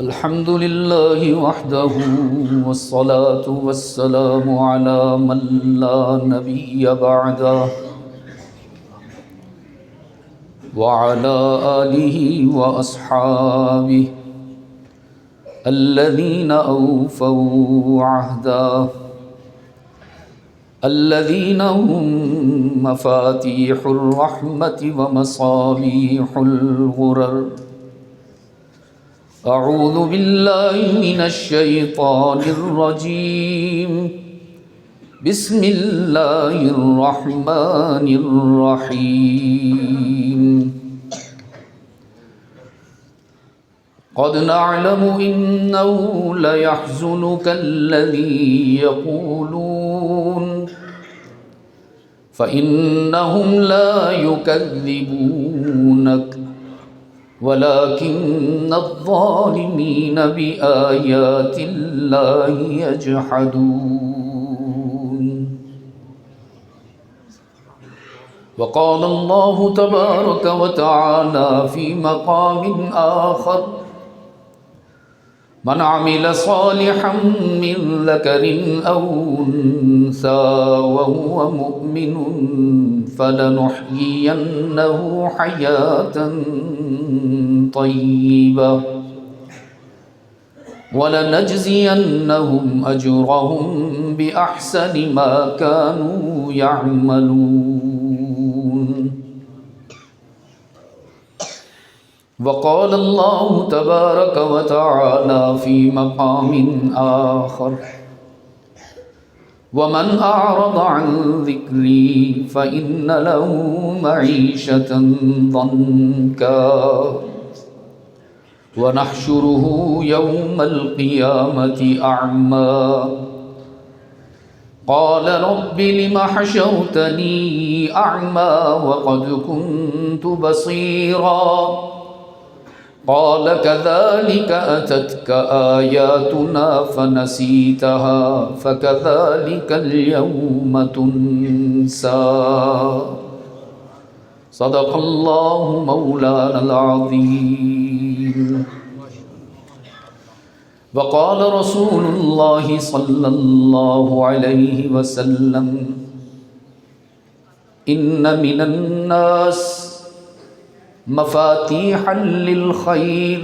الحمد لله وحده والصلاة والسلام على من لا نبي بعده وعلى آله وأصحابه الذين أوفوا عهده الذين هم مفاتيح الرحمة ومصابيح الغرر. أعوذ بالله من الشيطان الرجيم. بسم الله الرحمن الرحيم. قد نعلم إنه ليحزنك الذي يقولون فإنهم لا يكذبونك ولكن الظالمين بآيات الله يجحدون. وقال الله تبارك وتعالى في مقام آخر: من عمل صالحا من ذكر أو أنثى وهو مؤمن فلنحيينه حياة طيبة ولنجزينهم أجرهم بأحسن ما كانوا يعملون. وقال الله تبارك وتعالى في مقام آخر: ومن أعرض عن ذكري فإن له معيشة ضنكا ونحشره يوم القيامة أعمى قال رب لم حشرتني أعمى وقد كنت بصيرا قال كذلك أتتك آياتنا فنسيتها فكذلك اليوم تنسى. صدق الله مولانا العظيم. وقال رسول الله صلى الله عليه وسلم: إن من الناس مفاتيحا للخير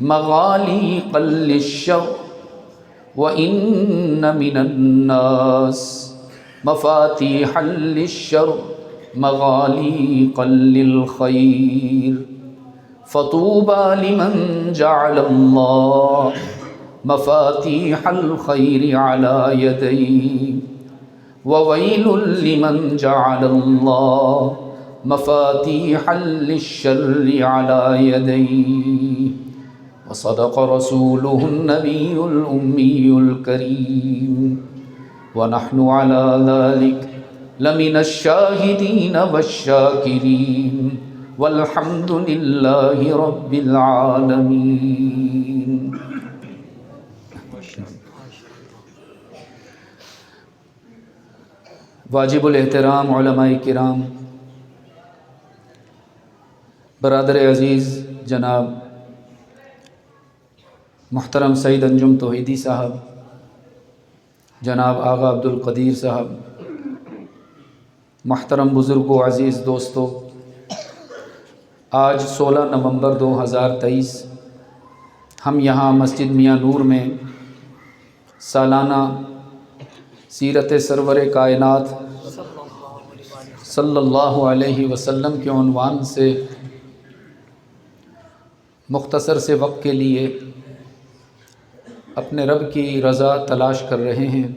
مغاليقا للشر وإن من الناس مفاتيحا للشر مغاليقا للخير فطوبى لمن جعل الله مفاتيح الخير على يديه وويل لمن جعل الله مفاتيحا للشر على يديه. وصدق رسوله النبي الأمي الكريم ونحن على ذلك لمن الشاهدين والشاكرين والحمد لله رب العالمين. واجب الاحترام علماء کرام، برادر عزیز جناب محترم سعید انجم توحیدی صاحب، جناب آغا عبدالقدیر صاحب، محترم بزرگوں، عزیز دوستو، آج 16 نومبر 2023 ہم یہاں مسجد میاں نور میں سالانہ سیرت سرور کائنات صلی اللہ علیہ وسلم کے عنوان سے مختصر سے وقت کے لیے اپنے رب کی رضا تلاش کر رہے ہیں۔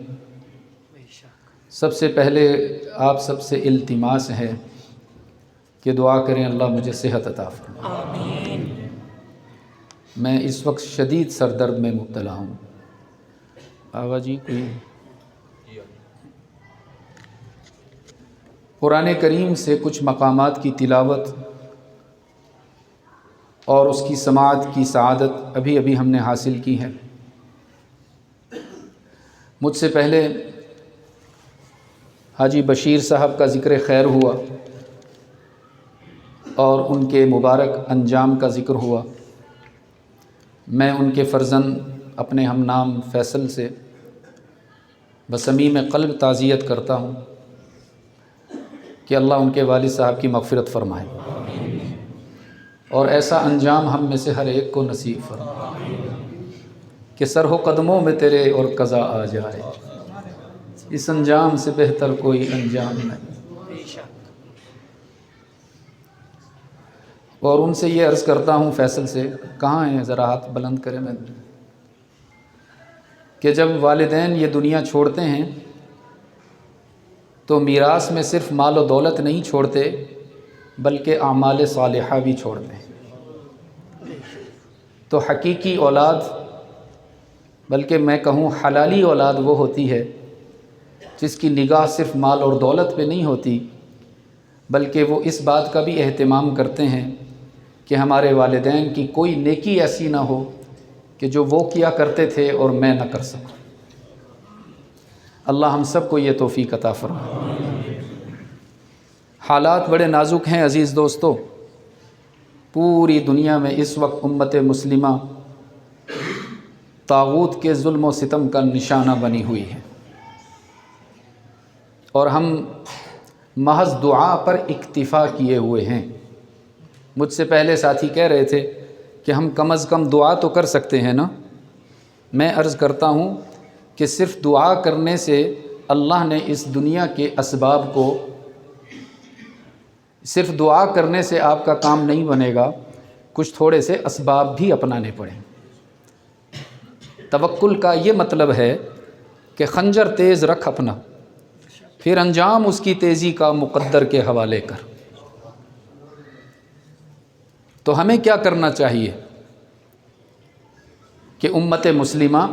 سب سے پہلے آپ سب سے التماس ہے کہ دعا کریں اللہ مجھے صحت عطا فرمائے۔ آمین۔ میں اس وقت شدید سر درد میں مبتلا ہوں۔ آغا جی کوئی قرآن کریم سے کچھ مقامات کی تلاوت اور اس کی سماعت کی سعادت ابھی ہم نے حاصل کی ہے۔ مجھ سے پہلے حاجی بشیر صاحب کا ذکر خیر ہوا اور ان کے مبارک انجام کا ذکر ہوا۔ میں ان کے فرزند اپنے ہم نام فیصل سے بصمیم قلب تعزیت کرتا ہوں کہ اللہ ان کے والد صاحب کی مغفرت فرمائے اور ایسا انجام ہم میں سے ہر ایک کو نصیب فرمائے کہ سر ہو قدموں میں تیرے اور قضا آ جائے، اس انجام سے بہتر کوئی انجام نہیں۔ اور ان سے یہ عرض کرتا ہوں، فیصل سے، کہاں ہیں ذرا ہاتھ بلند کریں، میں کہ جب والدین یہ دنیا چھوڑتے ہیں تو میراث میں صرف مال و دولت نہیں چھوڑتے بلکہ اعمال صالحہ بھی چھوڑتے ہیں۔ تو حقیقی اولاد، بلکہ میں کہوں حلالی اولاد وہ ہوتی ہے جس کی نگاہ صرف مال اور دولت پہ نہیں ہوتی، بلکہ وہ اس بات کا بھی اہتمام کرتے ہیں کہ ہمارے والدین کی کوئی نیکی ایسی نہ ہو کہ جو وہ کیا کرتے تھے اور میں نہ کر سکوں۔ اللہ ہم سب کو یہ توفیق عطا فرمائے۔ حالات بڑے نازک ہیں عزیز دوستو، پوری دنیا میں اس وقت امت مسلمہ طاغوت کے ظلم و ستم کا نشانہ بنی ہوئی ہے، اور ہم محض دعا پر اکتفا کیے ہوئے ہیں۔ مجھ سے پہلے ساتھی کہہ رہے تھے کہ ہم کم از کم دعا تو کر سکتے ہیں نا۔ میں عرض کرتا ہوں کہ صرف دعا کرنے سے اللہ نے اس دنیا کے اسباب کو، صرف دعا کرنے سے آپ کا کام نہیں بنے گا، کچھ تھوڑے سے اسباب بھی اپنانے پڑیں۔ توکل کا یہ مطلب ہے کہ خنجر تیز رکھ اپنا، پھر انجام اس کی تیزی کا مقدر کے حوالے کر۔ تو ہمیں کیا کرنا چاہیے کہ امت مسلمہ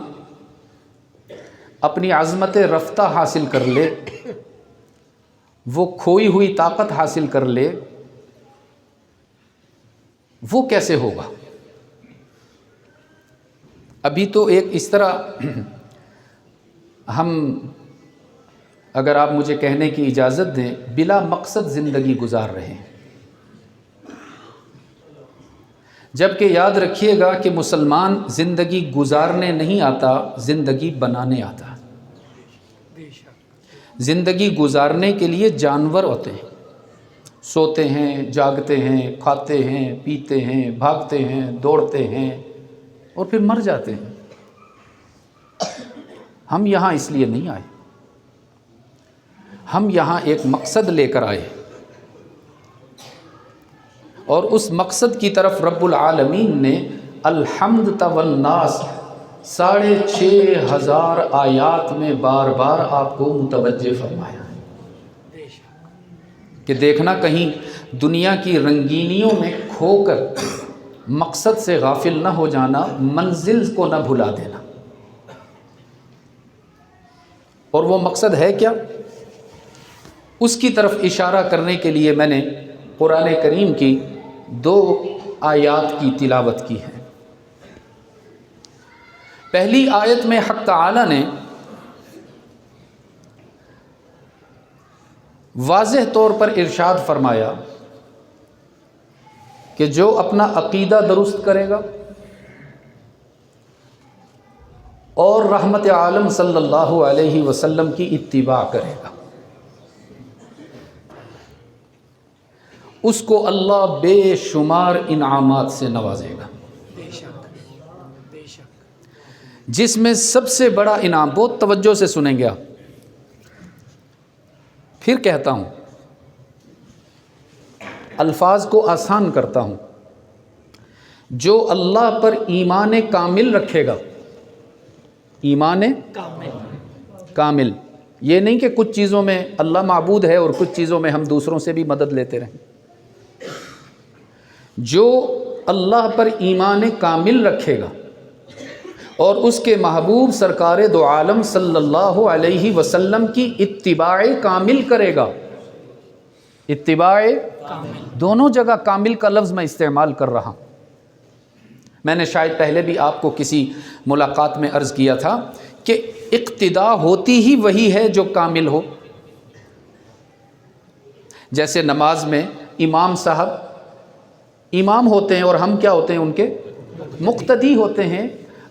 اپنی عظمت رفتہ حاصل کر لے، وہ کھوئی ہوئی طاقت حاصل کر لے۔ وہ کیسے ہوگا؟ ابھی تو ایک اس طرح ہم، اگر آپ مجھے کہنے کی اجازت دیں، بلا مقصد زندگی گزار رہے ہیں، جبکہ یاد رکھیے گا کہ مسلمان زندگی گزارنے نہیں آتا، زندگی بنانے آتا۔ زندگی گزارنے کے لیے جانور ہوتے ہیں، سوتے ہیں، جاگتے ہیں، کھاتے ہیں، پیتے ہیں، بھاگتے ہیں، دوڑتے ہیں اور پھر مر جاتے ہیں۔ ہم یہاں اس لیے نہیں آئے، ہم یہاں ایک مقصد لے کر آئے، اور اس مقصد کی طرف رب العالمین نے الحمد والناس 6500 آیات میں بار بار آپ کو متوجہ فرمایا ہے کہ دیکھنا کہیں دنیا کی رنگینیوں میں کھو کر مقصد سے غافل نہ ہو جانا، منزل کو نہ بھلا دینا۔ اور وہ مقصد ہے کیا؟ اس کی طرف اشارہ کرنے کے لیے میں نے قرآن کریم کی 2 آیات کی تلاوت کی ہے۔ پہلی آیت میں حق تعالی نے واضح طور پر ارشاد فرمایا کہ جو اپنا عقیدہ درست کرے گا اور رحمت عالم صلی اللہ علیہ وسلم کی اتباع کرے گا، اس کو اللہ بے شمار انعامات سے نوازے گا، جس میں سب سے بڑا انعام، بہت توجہ سے سنیں گے آپ، پھر کہتا ہوں، الفاظ کو آسان کرتا ہوں، جو اللہ پر ایمان کامل رکھے گا، ایمان کامل، یہ نہیں کہ کچھ چیزوں میں اللہ معبود ہے اور کچھ چیزوں میں ہم دوسروں سے بھی مدد لیتے رہیں، جو اللہ پر ایمان کامل رکھے گا اور اس کے محبوب سرکار دو عالم صلی اللہ علیہ وسلم کی اتباع کامل کرے گا۔ اتباع دونوں جگہ کامل کا لفظ میں استعمال کر رہا ہوں۔ میں نے شاید پہلے بھی آپ کو کسی ملاقات میں عرض کیا تھا کہ اقتداء ہوتی ہی وہی ہے جو کامل ہو۔ جیسے نماز میں امام صاحب امام ہوتے ہیں اور ہم کیا ہوتے ہیں؟ ان کے مقتدی ہوتے ہیں.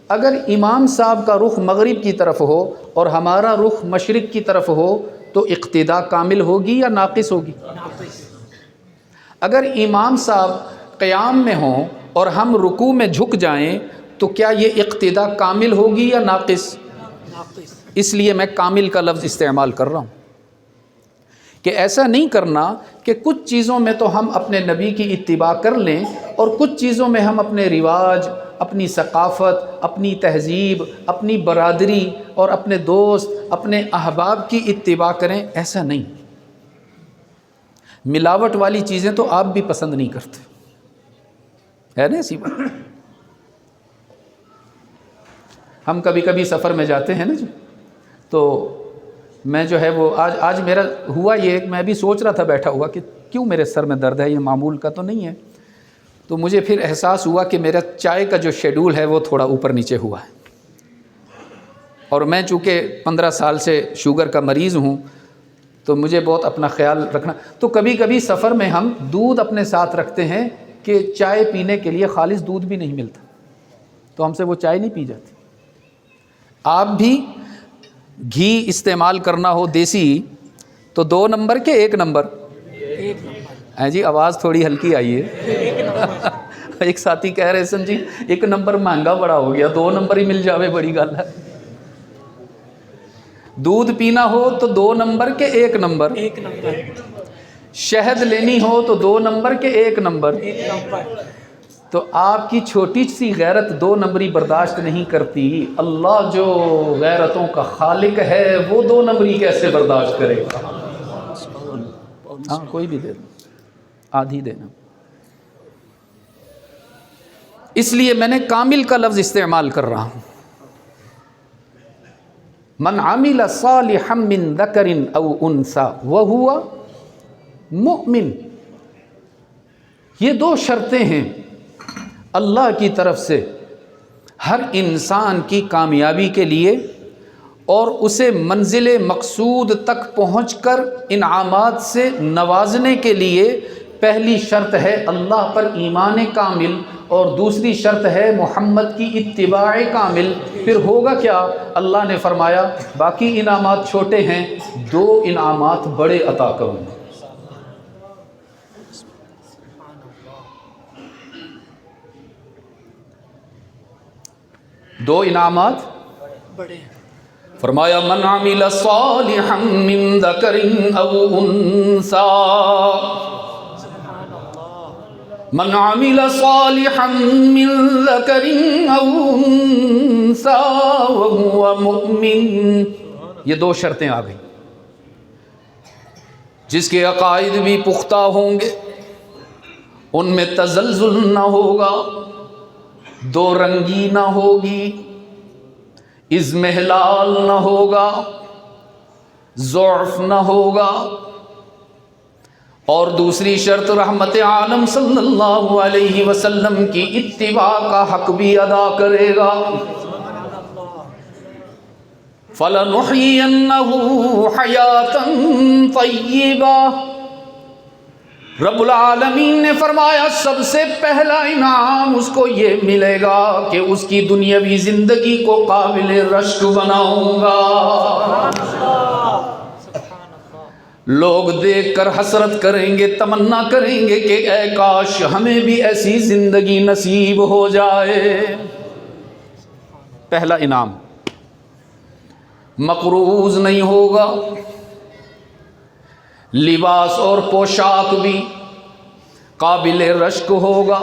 اگر امام صاحب کا رخ مغرب کی طرف ہو اور ہمارا رخ مشرق کی طرف ہو تو اقتداء کامل ہوگی یا ناقص ہوگی؟ اگر امام صاحب قیام میں ہوں اور ہم رکوع میں جھک جائیں تو کیا یہ اقتداء کامل ہوگی یا ناقص؟ اس لیے میں کامل کا لفظ استعمال کر رہا ہوں کہ ایسا نہیں کرنا کہ کچھ چیزوں میں تو ہم اپنے نبی کی اتباع کر لیں اور کچھ چیزوں میں ہم اپنے رواج، اپنی ثقافت، اپنی تہذیب، اپنی برادری اور اپنے دوست، اپنے احباب کی اتباع کریں. ایسا نہیں. ملاوٹ والی چیزیں تو آپ بھی پسند نہیں کرتے، ہے نا ایسی بات. ہم کبھی کبھی سفر میں جاتے ہیں نا جی، تو میں جو ہے وہ آج میرا ہوا یہ کہ میں بھی سوچ رہا تھا بیٹھا ہوا کہ کیوں میرے سر میں درد ہے، یہ معمول کا تو نہیں ہے. تو مجھے پھر احساس ہوا کہ میرا چائے کا جو شیڈول ہے وہ تھوڑا اوپر نیچے ہوا ہے، اور میں چونکہ 15 سال سے شوگر کا مریض ہوں تو مجھے بہت اپنا خیال رکھنا. تو کبھی کبھی سفر میں ہم دودھ اپنے ساتھ رکھتے ہیں کہ چائے پینے کے لیے خالص دودھ بھی نہیں ملتا تو ہم سے وہ چائے نہیں پی جاتی. آپ بھی گھی استعمال کرنا ہو دیسی تو 2 نمبر کے 1 نمبر؟ ہیں جی آواز تھوڑی ہلکی آئی ہے. ایک ساتھی کہہ رہے سن جی 1 نمبر مہنگا بڑا ہو گیا، 2 نمبر ہی مل جاوے بڑی گل ہے. دودھ پینا ہو تو 2 نمبر کے 1 نمبر، شہد لینی ہو تو 2 نمبر کے 1 نمبر. تو آپ کی چھوٹی سی غیرت 2 نمبری برداشت نہیں کرتی. اللہ جو غیرتوں کا خالق ہے وہ 2 نمبری کیسے برداشت کرے گا؟ ہاں کوئی بھی دے دو، آدھی دینا. اس لیے میں نے کامل کا لفظ استعمال کر رہا ہوں. من عمل صالحا من ذکر او انثى وهو مؤمن. یہ 2 شرطیں ہیں اللہ کی طرف سے ہر انسان کی کامیابی کے لیے اور اسے منزل مقصود تک پہنچ کر انعامات سے نوازنے کے لیے. پہلی شرط ہے اللہ پر ایمان کامل اور دوسری شرط ہے محمد کی اتباع کامل. پھر ہوگا کیا؟ اللہ نے فرمایا باقی انعامات چھوٹے ہیں، 2 انعامات بڑے عطا کروں. 2 انعامات بڑے. فرمایا من عمل صالحا من ذکر او انثى، من عمل صالحا من ذکر او انثى وهو مؤمن. یہ 2 شرطیں آ گئیں. جس کے عقائد بھی پختہ ہوں گے، ان میں تزلزل نہ ہوگا، 2 رنگی نہ ہوگی، اضمحلال نہ ہوگا، ضعف نہ ہوگا. اور دوسری شرط رحمت عالم صلی اللہ علیہ وسلم کی اتباع کا حق بھی ادا کرے گا. فَلَنُحْيِيَنَّهُ حَيَاةً طَيِّبَةً. رب العالمین نے فرمایا سب سے پہلا انعام اس کو یہ ملے گا کہ اس کی دنیاوی زندگی کو قابل رشک بناؤں گا. لوگ دیکھ کر حسرت کریں گے، تمنا کریں گے کہ اے کاش ہمیں بھی ایسی زندگی نصیب ہو جائے. پہلا انعام. مقروض نہیں ہوگا، لباس اور پوشاک بھی قابل رشک ہوگا،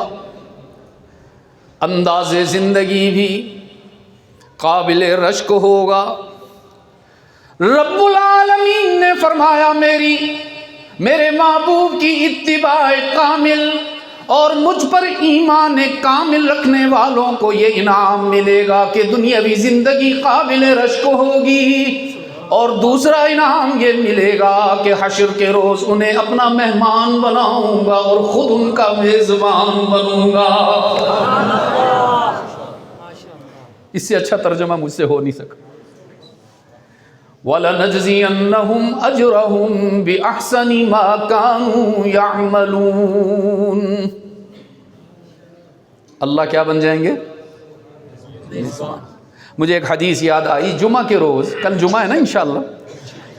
انداز زندگی بھی قابل رشک ہوگا. رب العالمین نے فرمایا میرے محبوب کی اتباع کامل اور مجھ پر ایمان کامل رکھنے والوں کو یہ انعام ملے گا کہ دنیاوی زندگی قابل رشک ہوگی. اور دوسرا انعام یہ ملے گا کہ حشر کے روز انہیں اپنا مہمان بناؤں گا اور خود ان کا میزبان بنوں گا. اس سے اچھا ترجمہ مجھ سے ہو نہیں سکا. وَلَنَجْزِيَنَّهُمْ أَجْرَهُمْ بِأَحْسَنِ مَا كَانُوا يَعْمَلُونَ. اللہ کیا بن جائیں گے؟ رضوان۔ مجھے ایک حدیث یاد آئی، جمعہ کے روز، کل جمعہ ہے نا انشاءاللہ،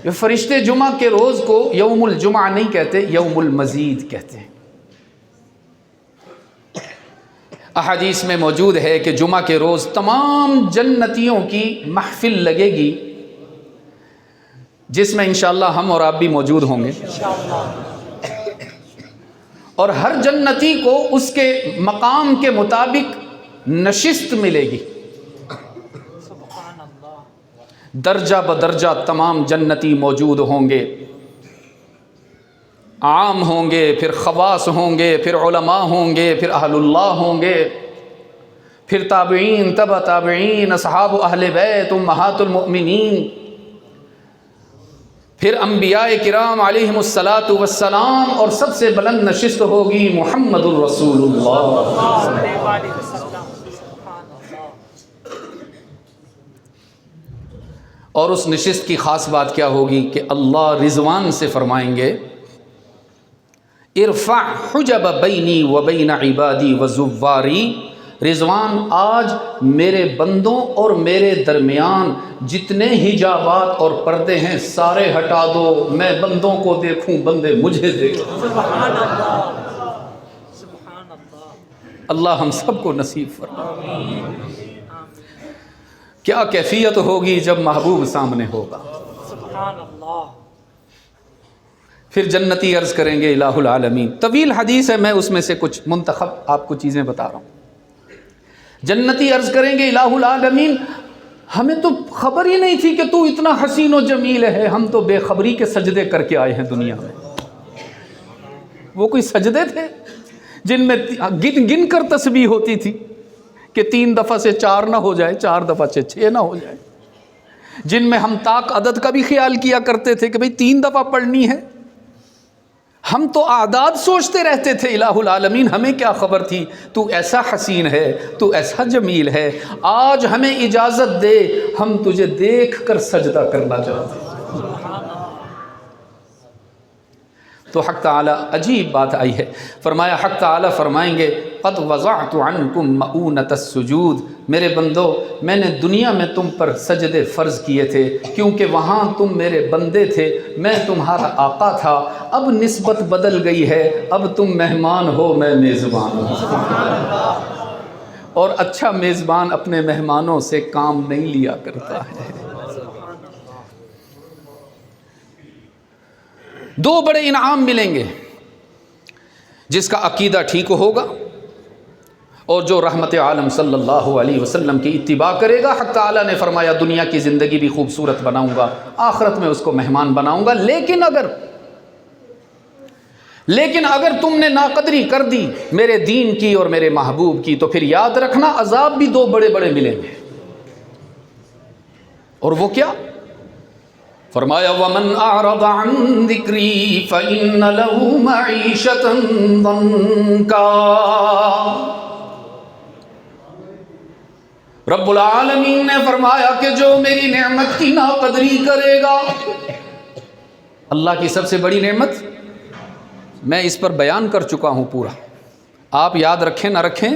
یہ فرشتے جمعہ کے روز کو یوم الجمعہ نہیں کہتے، یوم المزید کہتے ہیں۔ احادیث میں موجود ہے کہ جمعہ کے روز تمام جنتیوں کی محفل لگے گی، جس میں انشاءاللہ ہم اور آپ بھی موجود ہوں گے، اور ہر جنتی کو اس کے مقام کے مطابق نشست ملے گی۔ درجہ بدرجہ تمام جنتی موجود ہوں گے، عام ہوں گے، پھر خواص ہوں گے، پھر علماء ہوں گے، پھر اہل اللہ ہوں گے، پھر تابعین، تبع تابعین، اصحاب اہل بیت، امہات المؤمنین، پھر انبیاء کرام علیہم الصلاۃ والسلام، اور سب سے بلند نشست ہوگی محمد الرسول اللہ۔ اور اس نشست کی خاص بات کیا ہوگی کہ اللہ رضوان سے فرمائیں گے، ارفع حجب بینی و بین عبادی و زواری، رضوان آج میرے بندوں اور میرے درمیان جتنے حجابات اور پردے ہیں سارے ہٹا دو، میں بندوں کو دیکھوں، بندے مجھے دیکھیں۔ سبحان اللہ، سبحان اللہ، اللہ ہم سب کو نصیب فرمائے۔ کیا کیفیت ہوگی جب محبوب سامنے ہوگا۔ سبحان اللہ۔ پھر جنتی عرض کریں گے الہ العالمین، طویل حدیث ہے، میں اس میں سے کچھ منتخب آپ کو چیزیں بتا رہا ہوں۔ جنتی عرض کریں گے الہ العالمین، ہمیں تو خبر ہی نہیں تھی کہ تو اتنا حسین و جمیل ہے، ہم تو بے خبری کے سجدے کر کے آئے ہیں دنیا میں۔ وہ کوئی سجدے تھے جن میں گن گن کر تسبیح ہوتی تھی کہ 3 دفعہ سے 4 نہ ہو جائے، 4 دفعہ سے 6 نہ ہو جائے، جن میں ہم طاق عدد کا بھی خیال کیا کرتے تھے کہ بھئی 3 دفعہ پڑھنی ہے۔ ہم تو اعداد سوچتے رہتے تھے، الہ العالمین ہمیں کیا خبر تھی، تو ایسا حسین ہے، تو ایسا جمیل ہے، آج ہمیں اجازت دے، ہم تجھے دیکھ کر سجدہ کرنا چاہتے ہیں۔ تو حق تعالیٰ عجیب بات آئی ہے، فرمایا حق تعالیٰ فرمائیں گے قد وضعت عنکم مؤونۃ السجود، میرے بندو میں نے دنیا میں تم پر سجدے فرض کیے تھے کیونکہ وہاں تم میرے بندے تھے، میں تمہارا آقا تھا، اب نسبت بدل گئی ہے، اب تم مہمان ہو، میں میزبان ہوں، اور اچھا میزبان اپنے مہمانوں سے کام نہیں لیا کرتا ہے۔ 2 بڑے انعام ملیں گے، جس کا عقیدہ ٹھیک ہوگا اور جو رحمت عالم صلی اللہ علیہ وسلم کی اتباع کرے گا۔ حق تعالیٰ نے فرمایا دنیا کی زندگی بھی خوبصورت بناؤں گا، آخرت میں اس کو مہمان بناؤں گا، لیکن اگر تم نے ناقدری کر دی میرے دین کی اور میرے محبوب کی تو پھر یاد رکھنا عذاب بھی 2 بڑے بڑے ملیں گے۔ اور وہ کیا؟ فرمایا وَمَنْ أَعْرَضَ عَنْ ذِكْرِي فَإِنَّ لَهُ مَعِيشَةً ضَنْكًا۔ رب العالمین نے فرمایا کہ جو میری نعمت کی ناقدری کرے گا، اللہ کی سب سے بڑی نعمت میں اس پر بیان کر چکا ہوں پورا، آپ یاد رکھیں نہ رکھیں،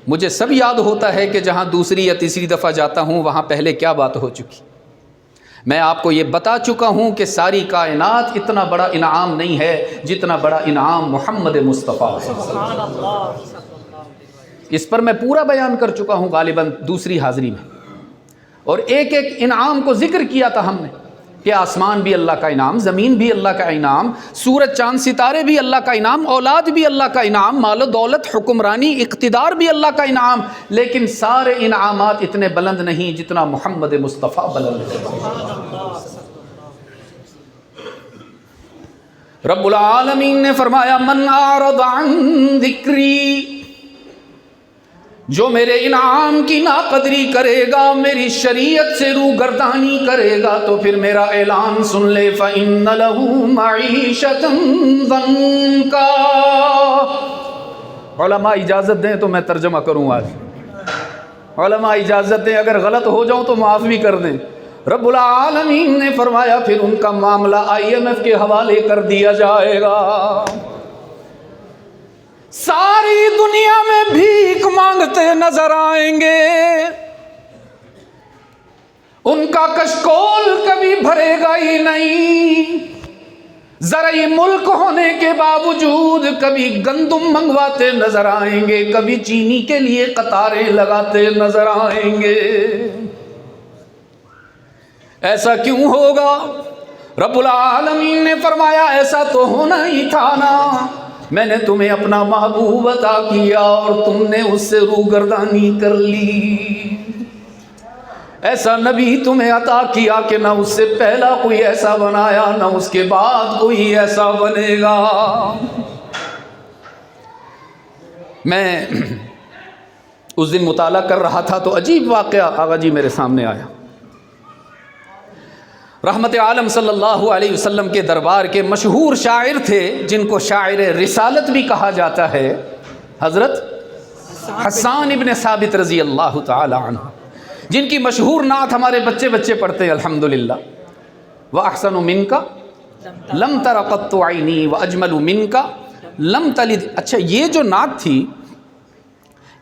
مجھے سب یاد ہوتا ہے کہ جہاں دوسری یا تیسری دفعہ جاتا ہوں وہاں پہلے کیا بات ہو چکی۔ میں آپ کو یہ بتا چکا ہوں کہ ساری کائنات اتنا بڑا انعام نہیں ہے جتنا بڑا انعام محمد مصطفیٰ ہے۔ اس پر میں پورا بیان کر چکا ہوں غالباً دوسری حاضری میں، اور ایک ایک انعام کو ذکر کیا تھا ہم نے کہ آسمان بھی اللہ کا انعام، زمین بھی اللہ کا انعام، سورج چاند ستارے بھی اللہ کا انعام، اولاد بھی اللہ کا انعام، مال و دولت، حکمرانی، اقتدار بھی اللہ کا انعام، لیکن سارے انعامات اتنے بلند نہیں جتنا محمد مصطفیٰ بلند ہے۔ رب العالمین نے فرمایا من اعرض عن ذکری، جو میرے انعام کی ناقدری کرے گا، میری شریعت سے روگردانی کرے گا، تو پھر میرا اعلان سن لے فَإِنَّ لَهُ مَعِيشَةً ضَنْكًا۔ علماء اجازت دیں تو میں ترجمہ کروں آج، علماء اجازت دیں، اگر غلط ہو جاؤں تو معاف بھی کر دیں۔ رب العالمین نے فرمایا پھر ان کا معاملہ IMF کے حوالے کر دیا جائے گا، ساری دنیا میں بھیک مانگتے نظر آئیں گے، ان کا کشکول کبھی بھرے گا ہی نہیں، زرعی ملک ہونے کے باوجود کبھی گندم منگواتے نظر آئیں گے، کبھی چینی کے لیے قطاریں لگاتے نظر آئیں گے۔ ایسا کیوں ہوگا؟ رب العالمین نے فرمایا ایسا تو ہونا ہی تھا نا، میں نے تمہیں اپنا محبوب عطا کیا اور تم نے اس سے روگردانی کر لی۔ ایسا نبی تمہیں عطا کیا کہ نہ اس سے پہلا کوئی ایسا بنایا، نہ اس کے بعد کوئی ایسا بنے گا۔ میں اس دن مطالعہ کر رہا تھا تو عجیب واقعہ آغا جی میرے سامنے آیا۔ رحمت عالم صلی اللہ علیہ وسلم کے دربار کے مشہور شاعر تھے جن کو شاعر رسالت بھی کہا جاتا ہے، حضرت حسان ابن ثابت رضی اللہ تعالی عنہ، جن کی مشہور نعت ہمارے بچے پڑھتے ہیں الحمدللہ۔ وَأَحْسَنُ مِنْكَ لَمْ تَرَ قَطُّ عَيْنِي وَأَجْمَلُ مِنْكَ لَمْ تَلِدْ۔ اچھا، یہ جو نعت تھی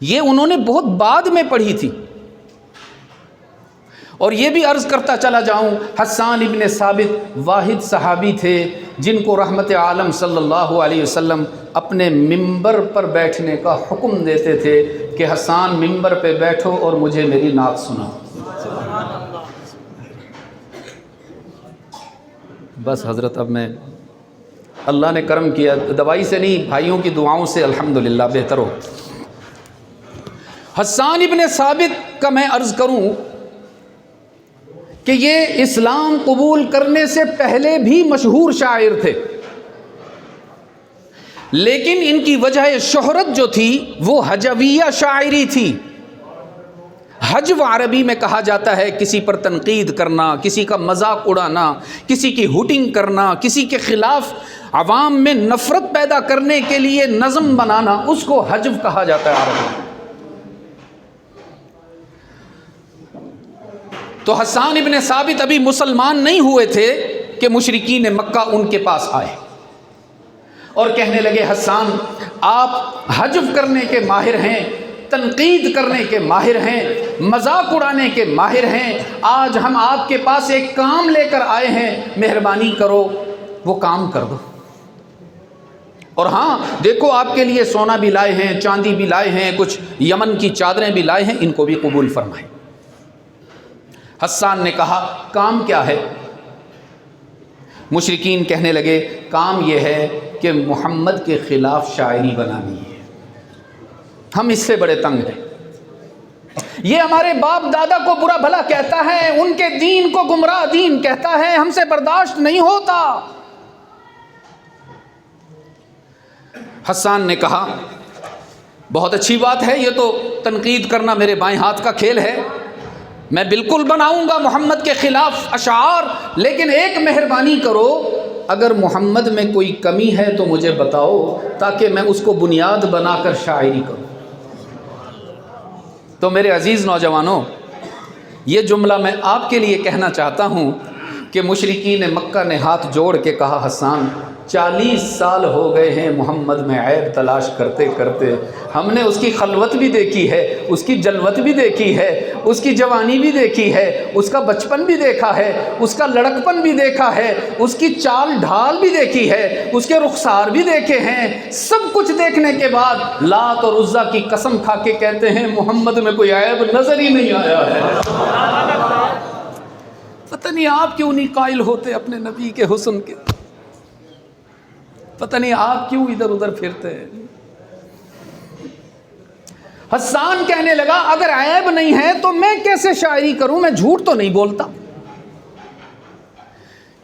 یہ انہوں نے بہت بعد میں پڑھی تھی، اور یہ بھی عرض کرتا چلا جاؤں، حسان ابن ثابت واحد صحابی تھے جن کو رحمت عالم صلی اللہ علیہ وسلم اپنے ممبر پر بیٹھنے کا حکم دیتے تھے کہ حسان ممبر پہ بیٹھو اور مجھے میری نعت سناؤ۔ بس حضرت اب میں، اللہ نے کرم کیا، دوائی سے نہیں بھائیوں کی دعاؤں سے الحمدللہ بہتر ہو۔ حسان ابن ثابت کا میں عرض کروں کہ یہ اسلام قبول کرنے سے پہلے بھی مشہور شاعر تھے، لیکن ان کی وجہ شہرت جو تھی وہ حجویہ شاعری تھی۔ حجو عربی میں کہا جاتا ہے کسی پر تنقید کرنا، کسی کا مذاق اڑانا، کسی کی ہوٹنگ کرنا، کسی کے خلاف عوام میں نفرت پیدا کرنے کے لیے نظم بنانا، اس کو حجو کہا جاتا ہے عربی میں۔ تو حسان ابن ثابت ابھی مسلمان نہیں ہوئے تھے کہ مشرکین مکہ ان کے پاس آئے اور کہنے لگے حسان آپ حجو کرنے کے ماہر ہیں، تنقید کرنے کے ماہر ہیں، مذاق اڑانے کے ماہر ہیں، آج ہم آپ کے پاس ایک کام لے کر آئے ہیں، مہربانی کرو وہ کام کر دو، اور ہاں دیکھو آپ کے لیے سونا بھی لائے ہیں، چاندی بھی لائے ہیں، کچھ یمن کی چادریں بھی لائے ہیں، ان کو بھی قبول فرمائیں۔ حسان نے کہا کام کیا ہے؟ مشرکین کہنے لگے کام یہ ہے کہ محمد کے خلاف شاعری بنانی ہے، ہم اس سے بڑے تنگ ہیں، یہ ہمارے باپ دادا کو برا بھلا کہتا ہے، ان کے دین کو گمراہ دین کہتا ہے، ہم سے برداشت نہیں ہوتا۔ حسان نے کہا بہت اچھی بات ہے، یہ تو تنقید کرنا میرے بائیں ہاتھ کا کھیل ہے، میں بالکل بناؤں گا محمد کے خلاف اشعار، لیکن ایک مہربانی کرو، اگر محمد میں کوئی کمی ہے تو مجھے بتاؤ تاکہ میں اس کو بنیاد بنا کر شاعری کروں۔ تو میرے عزیز نوجوانوں، یہ جملہ میں آپ کے لیے کہنا چاہتا ہوں کہ مشرکین مکہ نے ہاتھ جوڑ کے کہا حسان 40 سال ہو گئے ہیں محمد میں عیب تلاش کرتے کرتے، ہم نے اس کی خلوت بھی دیکھی ہے، اس کی جلوت بھی دیکھی ہے، اس کی جوانی بھی دیکھی ہے، اس کا بچپن بھی دیکھا ہے، اس کا لڑکپن بھی دیکھا ہے، اس کی چال ڈھال بھی دیکھی ہے، اس کے رخسار بھی دیکھے ہیں، سب کچھ دیکھنے کے بعد لات اور عزا کی قسم کھا کے کہتے ہیں محمد میں کوئی عیب نظر ہی نہیں آیا ہے۔ پتہ نہیں آپ کیوں نہیں قائل ہوتے اپنے نبی کے حسن کے، پتہ نہیں آپ کیوں ادھر ادھر پھرتے ہیں۔ حسان کہنے لگا اگر عیب نہیں ہے تو میں کیسے شاعری کروں، میں جھوٹ تو نہیں بولتا۔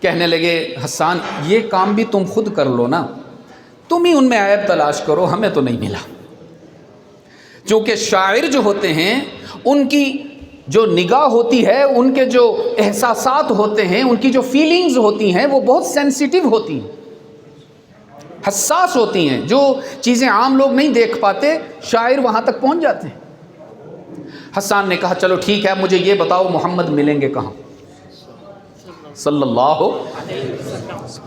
کہنے لگے حسان یہ کام بھی تم خود کر لو نا، تم ہی ان میں عیب تلاش کرو، ہمیں تو نہیں ملا۔ چونکہ شاعر جو ہوتے ہیں ان کی جو نگاہ ہوتی ہے، ان کے جو احساسات ہوتے ہیں، ان کی جو فیلنگز ہوتی ہیں وہ بہت سینسیٹیو ہوتی ہیں، حساس ہوتی ہیں، جو چیزیں عام لوگ نہیں دیکھ پاتے شاعر وہاں تک پہنچ جاتے ہیں۔ حسان نے کہا چلو ٹھیک ہے، مجھے یہ بتاؤ محمد ملیں گے کہاں صلی اللہ علیہ وسلم۔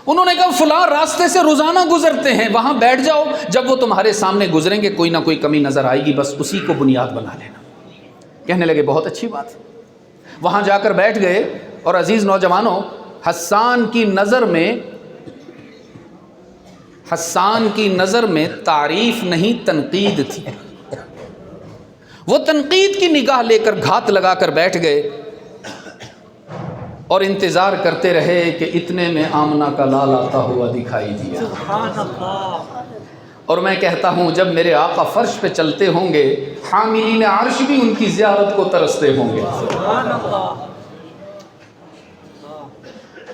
انہوں نے کہا فلاں راستے سے روزانہ گزرتے ہیں، وہاں بیٹھ جاؤ، جب وہ تمہارے سامنے گزریں گے کوئی نہ کوئی کمی نظر آئے گی، بس اسی کو بنیاد بنا لینا۔ کہنے لگے بہت اچھی بات۔ وہاں جا کر بیٹھ گئے، اور عزیز نوجوانوں، حسان کی نظر میں تعریف نہیں تنقید تھی۔ وہ تنقید کی نگاہ لے کر گھات لگا کر بیٹھ گئے اور انتظار کرتے رہے کہ اتنے میں آمنہ کا لال آتا ہوا دکھائی دیا۔ سبحان اللہ۔ اور میں کہتا ہوں جب میرے آقا فرش پہ چلتے ہوں گے، حاملین عرش بھی ان کی زیارت کو ترستے ہوں گے۔ سبحان اللہ۔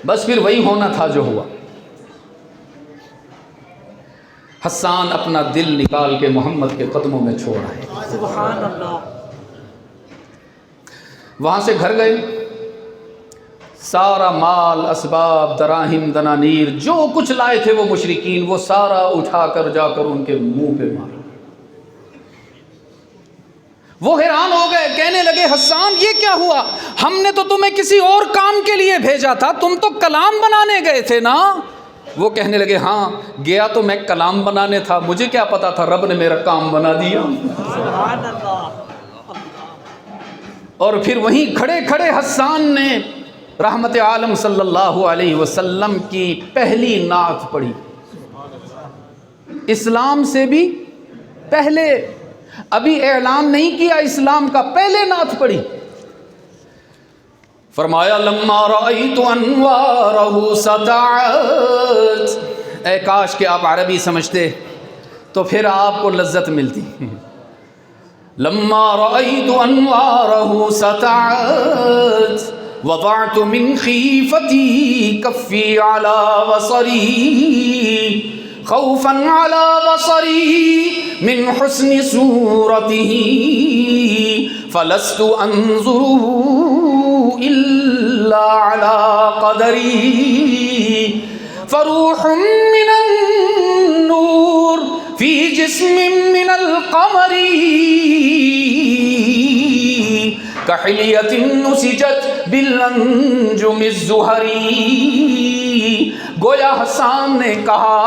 بس پھر وہی ہونا تھا جو ہوا۔ حسان اپنا دل نکال کے محمد کے قدموں میں چھوڑ آئے۔ سبحان اللہ۔ وہاں سے گھر گئے، سارا مال، اسباب، دراہم، دنانیر، جو کچھ لائے تھے وہ مشرکین، وہ سارا اٹھا کر جا کر ان کے منہ پہ مارا۔ وہ حیران ہو گئے، کہنے لگے حسان یہ کیا ہوا؟ ہم نے تو تمہیں کسی اور کام کے لیے بھیجا تھا، تم تو کلام بنانے گئے تھے نا؟ وہ کہنے لگے ہاں گیا تو میں کلام بنانے تھا، مجھے کیا پتا تھا رب نے میرا کام بنا دیا۔ سبحان اللہ۔ اور پھر وہیں کھڑے کھڑے حسان نے رحمت عالم صلی اللہ علیہ وسلم کی پہلی نعت پڑھی، اسلام سے بھی پہلے، ابھی اعلان نہیں کیا اسلام کا، پہلے نعت پڑھی۔ فرمایا لما رأیت انوارہ سطعت، اے کاش کہ آپ عربی سمجھتے تو پھر آپ کو لذت ملتی۔ لما رأیت انوارہ سطعت وضعت من خیفتی کفی علی بصری خوفا علی بصری من حسن صورته فلست انظره الا على قدری فروح من النور فی جسم من القمر کحلیۃ نسجت بالانجم الزہری۔ گویا حسان نے کہا،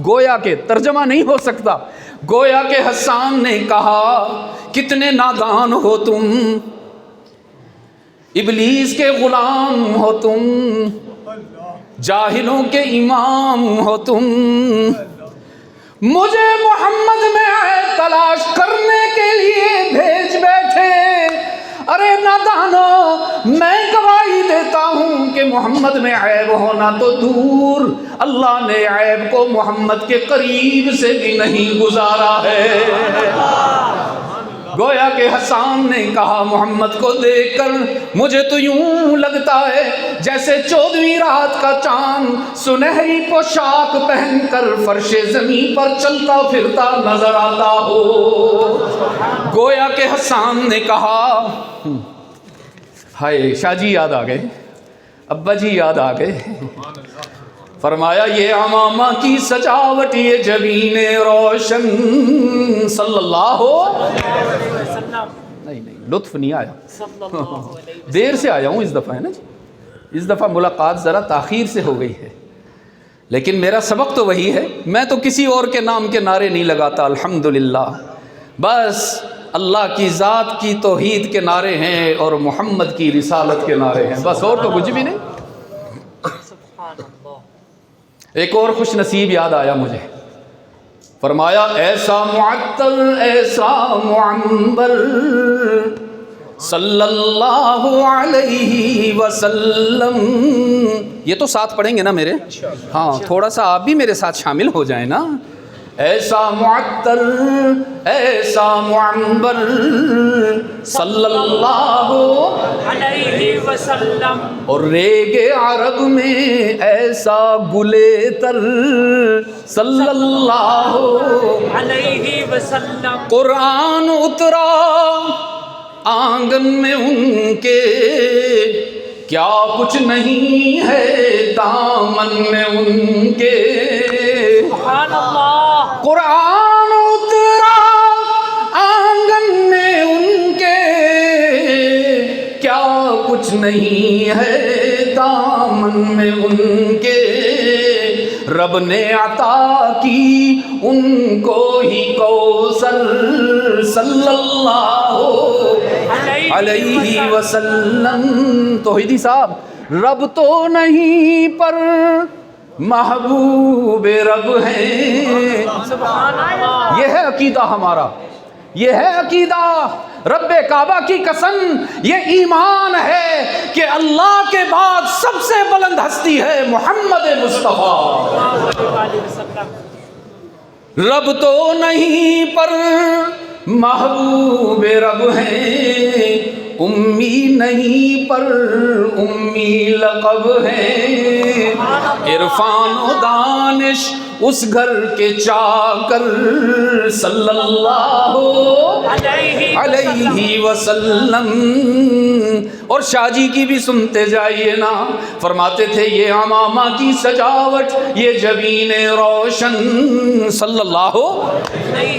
گویا کہ ترجمہ نہیں ہو سکتا، گویا کہ حسان نے کہا کتنے نادان ہو تم، ابلیس کے غلام ہو تم، جاہلوں کے امام ہو تم، مجھے محمد میں عیب تلاش کرنے کے لیے بھیج بیٹھے۔ ارے نادانو، میں گواہی دیتا ہوں کہ محمد میں عیب ہونا تو دور، اللہ نے عیب کو محمد کے قریب سے بھی نہیں گزارا ہے۔ گویا کہ حسان نے کہا محمد کو دیکھ کر مجھے تو یوں لگتا ہے جیسے 14ویں رات کا چاند سنہری پوشاک پہن کر فرش زمین پر چلتا پھرتا نظر آتا ہو۔ گویا کہ حسان نے کہا، ہائے شاہ جی یاد آ گئے، ابا جی یاد آ گئے۔ فرمایا یہ عمامہ کی سجاوٹ، یہ جبین روشن، صلی اللہ علیہ وسلم۔ نہیں لطف نہیں آیا، دیر سے آیا ہوں اس دفعہ، ہے نا جی، اس دفعہ ملاقات ذرا تاخیر سے ہو گئی ہے، لیکن میرا سبق تو وہی ہے، میں تو کسی اور کے نام کے نعرے نہیں لگاتا، الحمدللہ، بس اللہ کی ذات کی توحید کے نعرے ہیں اور محمد کی رسالت کے نعرے ہیں، بس اور تو کچھ بھی نہیں۔ ایک اور خوش نصیب یاد آیا مجھے، فرمایا ایسا معطر ایسا معنبر صلی اللہ علیہ وسلم، یہ تو ساتھ پڑھیں گے نا میرے، ہاں تھوڑا سا آپ بھی میرے ساتھ شامل ہو جائیں نا۔ ایسا معطر ایسا معنبر صلی اللہ علیہ وسلم، اور ریگ عرب میں ایسا گلے تر صلی اللہ علیہ وسلم، قرآن اترا آنگن میں ان کے کیا کچھ نہیں ہے دامن میں ان کے، سبحان اللہ، قرآن اترا آنگن میں ان کے کیا کچھ نہیں ہے دامن میں ان کے، رب نے عطا کی ان کو ہی کوثر صلی اللہ علیہ علیہ وسلم. توحیدی صاحب، رب تو نہیں پر محبوب رب ہیں. سبحان اللہ. یہ ہے عقیدہ ہمارا، یہ ہے عقیدہ. رب کعبہ کی قسم، یہ ایمان ہے کہ اللہ کے بعد سب سے بلند ہستی ہے محمد مصطفیٰ. علیہ وسلم. رب تو نہیں پر محبوب رب ہیں، امی نہیں پر امی لقب ہے. عرفان و دانش اس گھر کے چاکر صلی اللہ علیہ وسلم. اور شاہ جی کی بھی سنتے جائیے نا، فرماتے تھے یہ عمامہ کی سجاوٹ، یہ جبین روشن صلی اللہ،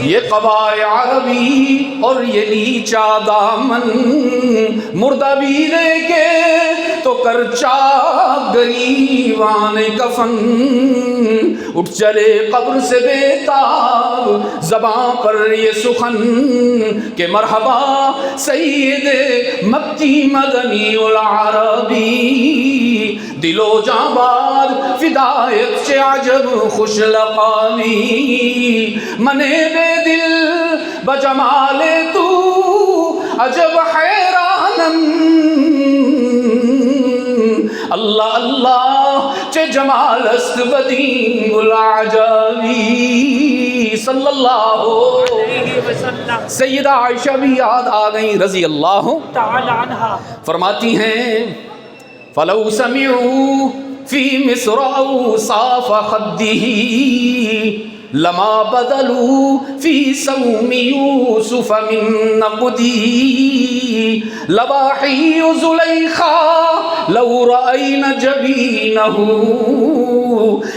یہ قبائے عربی اور یہ نیچا دامن، مردہ بھی دیکھے تو کر چاک گریوان کفن. اٹھ چلے قبر سے بےتاب زباں پر یہ سخن کہ مرحبا سید مکی مدنی العربی. دل و جاں باد فدایت سے عجب خوش لقامی، منے بے دل بجمال تو عجب حیرانم. اللہ اللہ چه جمال است بدین العجابی صلی اللہ علیہ وسلم. سیدہ عائشہ بھی یاد آ گئی رضی اللہ تعالی عنہا. فرماتی ہیں فلو سمعوا فی مصر اوصاف خده لما بدلوا فی سوم یوسف من نقدی لواحی زلیخا لو رأین جبینہ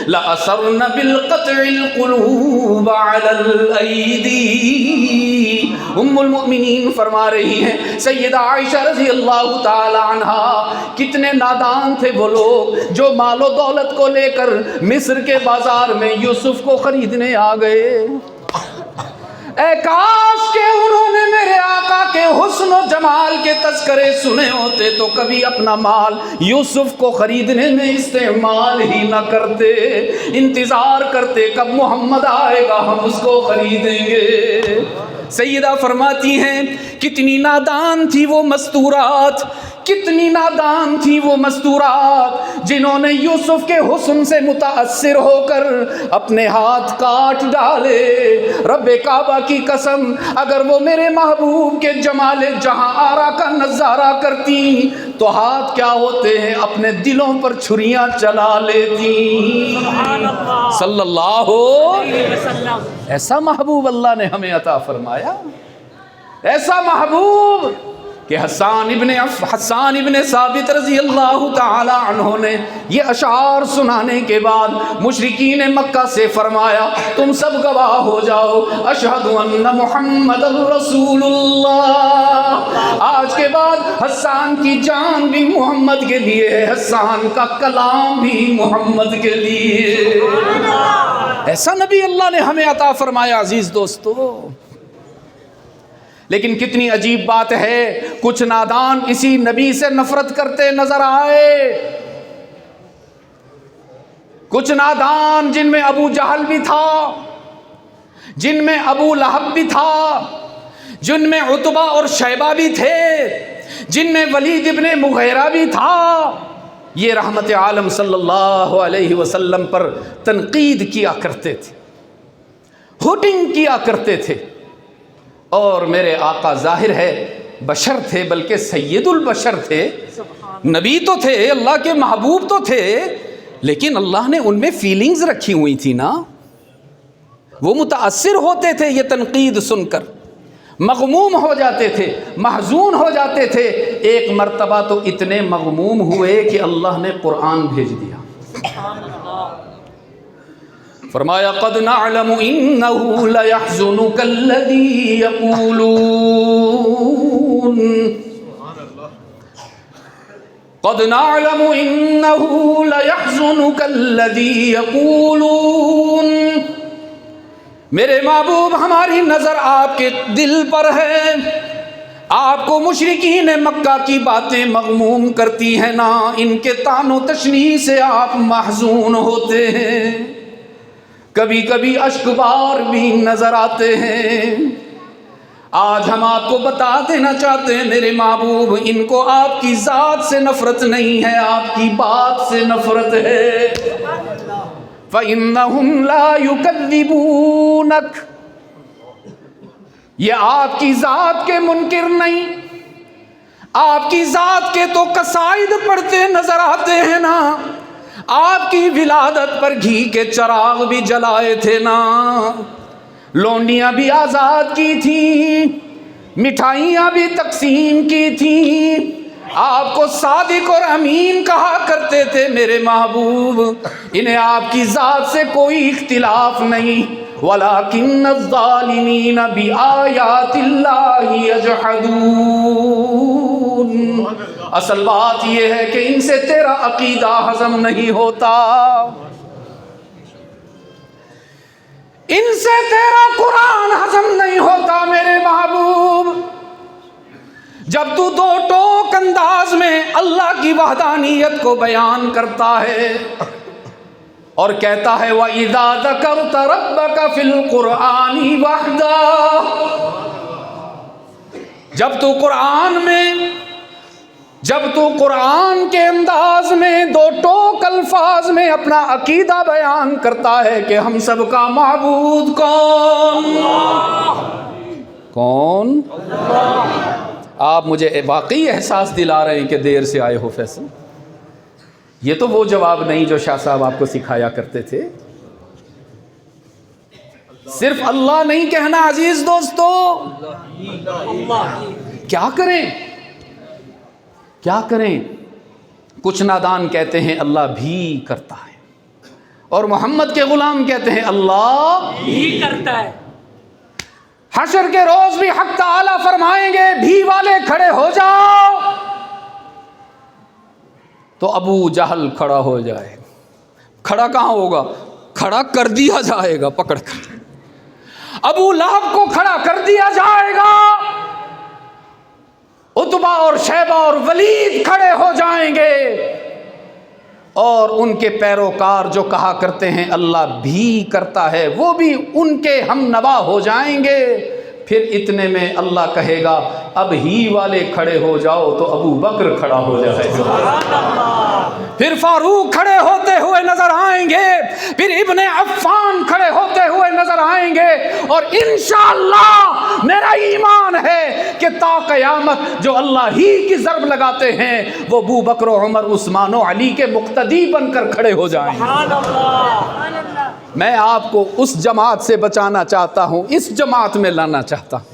لأثرن بالقطع القلوب علی الایدی. ام المؤمنین فرما رہی ہیں سیدہ عائشہ رضی اللہ تعالی عنہا، کتنے نادان تھے وہ لوگ جو مال و دولت کو لے کر مصر کے بازار میں یوسف کو خریدنے آ گئے. اے کاش کہ انہوں نے میرے آقا کے حسن و جمال کے تذکرے سنے ہوتے تو کبھی اپنا مال یوسف کو خریدنے میں استعمال ہی نہ کرتے، انتظار کرتے کب محمد آئے گا ہم اس کو خریدیں گے. سیدہ فرماتی ہیں کتنی نادان تھی وہ مستورات، کتنی نادان تھی وہ مستورات جنہوں نے یوسف کے حسن سے متاثر ہو کر اپنے ہاتھ کاٹ ڈالے. رب کعبہ کی قسم اگر وہ میرے محبوب کے جمال جہاں آرا کا نظارہ کرتی تو ہاتھ کیا ہوتے ہیں اپنے دلوں پر چھریاں چلا لیتی. سبحان اللہ. صلی اللہ علیہ وسلم. ایسا محبوب اللہ نے ہمیں عطا فرمایا، ایسا محبوب کہ حسان ابن ثابت رضی اللہ تعالی عنہ نے یہ اشعار سنانے کے بعد مشرکین مکہ سے فرمایا تم سب گواہ ہو جاؤ اشہد ان محمد رسول اللہ. آج کے بعد حسان کی جان بھی محمد کے لیے ہے، حسان کا کلام بھی محمد کے لیے. ایسا نبی اللہ نے ہمیں عطا فرمایا عزیز دوستو. لیکن کتنی عجیب بات ہے، کچھ نادان اسی نبی سے نفرت کرتے نظر آئے. کچھ نادان جن میں ابو جہل بھی تھا، جن میں ابو لہب بھی تھا، جن میں عتبہ اور شیبہ بھی تھے، جن میں ولید ابن مغیرہ بھی تھا، یہ رحمت عالم صلی اللہ علیہ وسلم پر تنقید کیا کرتے تھے، ہوٹنگ کیا کرتے تھے. اور میرے آقا ظاہر ہے بشر تھے بلکہ سید البشر تھے، نبی تو تھے، اللہ کے محبوب تو تھے، لیکن اللہ نے ان میں فیلنگز رکھی ہوئی تھی نا. وہ متاثر ہوتے تھے یہ تنقید سن کر، مغموم ہو جاتے تھے، محزون ہو جاتے تھے. ایک مرتبہ تو اتنے مغموم ہوئے کہ اللہ نے قرآن بھیج دیا. فرمایا قد نعلم انه ليحزنك الذي يقولون قد نعلم انه ليحزنك الذي يقولون. میرے محبوب ہماری نظر آپ کے دل پر ہے، آپ کو مشرکین مکہ کی باتیں مغموم کرتی ہیں نا، ان کے طعن و تشنیع سے آپ محزون ہوتے ہیں، کبھی کبھی اشک بار بھی نظر آتے ہیں۔ آج ہم آپ کو بتا دینا چاہتے ہیں میرے محبوب، ان کو آپ کی ذات سے نفرت نہیں ہے، آپ کی بات سے نفرت ہے۔ فَإِنَّهُمْ لَا يُكَذِّبُونَكَ، یہ آپ کی ذات کے منکر نہیں، آپ کی ذات کے تو قصائد پڑھتے نظر آتے ہیں نا، آپ کی ولادت پر گھی کے چراغ بھی جلائے تھے نا، لونڈیاں بھی آزاد کی تھیں، مٹھائیاں بھی تقسیم کی تھیں، آپ کو صادق اور امین کہا کرتے تھے میرے محبوب، انہیں آپ کی ذات سے کوئی اختلاف نہیں۔ وَلَكِنَّ الظَّالِمِينَ بِآيَاتِ اللَّهِ يَجْحَدُونَ، اصل بات یہ ہے کہ ان سے تیرا عقیدہ ہضم نہیں ہوتا، ان سے تیرا قرآن ہضم نہیں ہوتا میرے محبوب۔ جب تو دو ٹوک انداز میں اللہ کی وحدانیت کو بیان کرتا ہے اور کہتا ہے وَإِذَا ذَكَرْتَ رَبَّكَ فِي الْقُرْآنِ وَحْدَهُ، جب تو قرآن کے انداز میں دو ٹوک الفاظ میں اپنا عقیدہ بیان کرتا ہے کہ ہم سب کا معبود کون؟ آپ مجھے واقعی احساس دلا رہے ہیں کہ دیر سے آئے ہو فیصل، یہ تو وہ جواب نہیں جو شاہ صاحب آپ کو سکھایا کرتے تھے۔ صرف اللہ نہیں کہنا عزیز دوستو، کیا کریں؟ کچھ نادان کہتے ہیں اللہ بھی کرتا ہے، اور محمد کے غلام کہتے ہیں اللہ بھی کرتا ہے۔ حشر کے روز بھی حق تعالیٰ فرمائیں گے بھی والے کھڑے ہو جاؤ، تو ابو جہل کھڑا ہو جائے، کھڑا کہاں ہوگا؟ کھڑا کر دیا جائے گا پکڑ کر، ابو لہب کو کھڑا کر دیا جائے گا، عتبہ اور شیبہ اور ولید کھڑے ہو جائیں گے، اور ان کے پیروکار جو کہا کرتے ہیں اللہ بھی کرتا ہے وہ بھی ان کے ہم نوا ہو جائیں گے۔ پھر اتنے میں اللہ کہے گا اب ہی والے کھڑے ہو جاؤ، تو ابو بکر کھڑا ہو جائے گا، پھر فاروق کھڑے ہوتے ہوئے نظر آئیں گے، پھر ابن عفان کھڑے ہوتے ہوئے نظر آئیں گے، اور انشاءاللہ میرا ایمان ہے کہ تا قیامت جو اللہ ہی کی ضرب لگاتے ہیں وہ ابو بکر و عمر عثمان و علی کے مقتدی بن کر کھڑے ہو جائیں گے۔ میں آپ کو اس جماعت سے بچانا چاہتا ہوں، اس جماعت میں لانا چاہتا ہوں،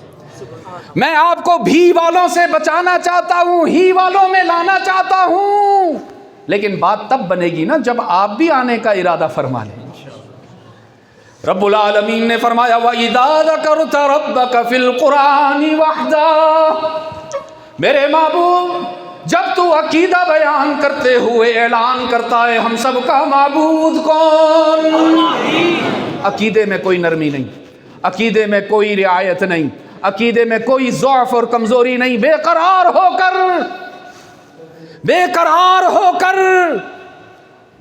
میں آپ کو بھی والوں سے بچانا چاہتا ہوں، ہی والوں میں لانا چاہتا ہوں، لیکن بات تب بنے گی نا جب آپ بھی آنے کا ارادہ فرما لیں۔ رب العالمین نے فرمایا وَإِذَا ذَكَرْتَ رَبَّكَ فِي الْقُرْآنِ وَحْدَهُ، میرے محبوب جب تو عقیدہ بیان کرتے ہوئے اعلان کرتا ہے ہم سب کا معبود کون، عقیدے میں کوئی نرمی نہیں، عقیدے میں کوئی رعایت نہیں، عقیدے میں کوئی ضعف اور کمزوری نہیں، بے قرار ہو کر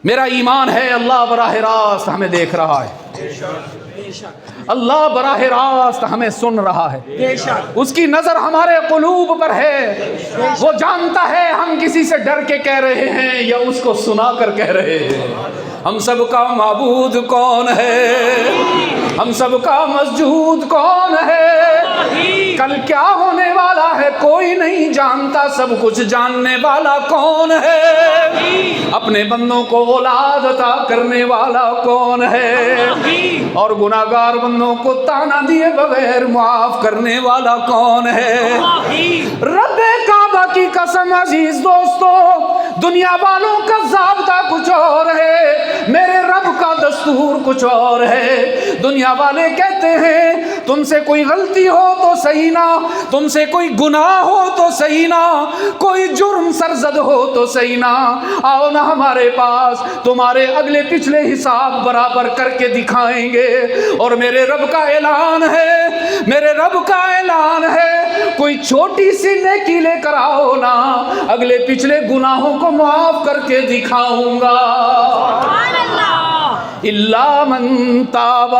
میرا ایمان ہے اللہ براہ راست ہمیں دیکھ رہا ہے، اللہ براہ راست ہمیں سن رہا ہے، اس کی نظر ہمارے قلوب پر ہے، وہ جانتا ہے ہم کسی سے ڈر کے کہہ رہے ہیں یا اس کو سنا کر کہہ رہے ہیں۔ ہم سب کا معبود کون ہے؟ ہم سب کا مسجود کون ہے؟ کل کیا ہونے والا ہے کوئی نہیں جانتا، سب کچھ جاننے والا کون ہے؟ اپنے بندوں کو اولاد عطا کرنے والا کون ہے؟ اور گناہگار بندوں کو تانا دیے بغیر معاف کرنے والا کون ہے؟ رب کعبہ کی قسم عزیز دوستو، دنیا والوں کا ضابطہ کچھ اور ہے، میرے رب کا دستور کچھ اور ہے۔ دنیا والے کہتے ہیں تم سے کوئی غلطی ہو تو صحیح نہ، تم سے کوئی گناہ ہو تو صحیح نہ، کوئی جرم سرزد ہو تو صحیح نہ، آؤ نہ ہمارے پاس، تمہارے اگلے پچھلے حساب برابر کر کے دکھائیں گے۔ اور میرے رب کا اعلان ہے، میرے رب کا اعلان ہے، کوئی کوئی چھوٹی سی نیکی لے کر آؤ نا، اگلے پچھلے گناہوں کو معاف کر کے دکھاؤں گا۔ الا من تاب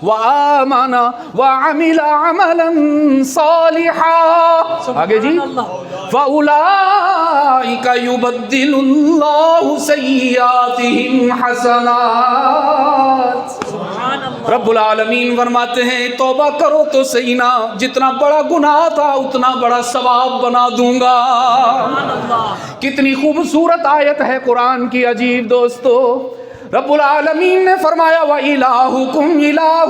وآمن وعمل عملا صالحا، آگے جی، فأولئک یبدل اللہ سیئاتہم حسنات۔ رب العالمین فرماتے ہیں توبہ کرو تو صحیح نا، جتنا بڑا گناہ تھا اتنا بڑا ثواب بنا دوں گا۔ کتنی خوبصورت آیت ہے قرآن کی عجیب دوستو۔ رب العالمین نے فرمایا وَإِلَٰهُكُمْ إِلَٰهٌ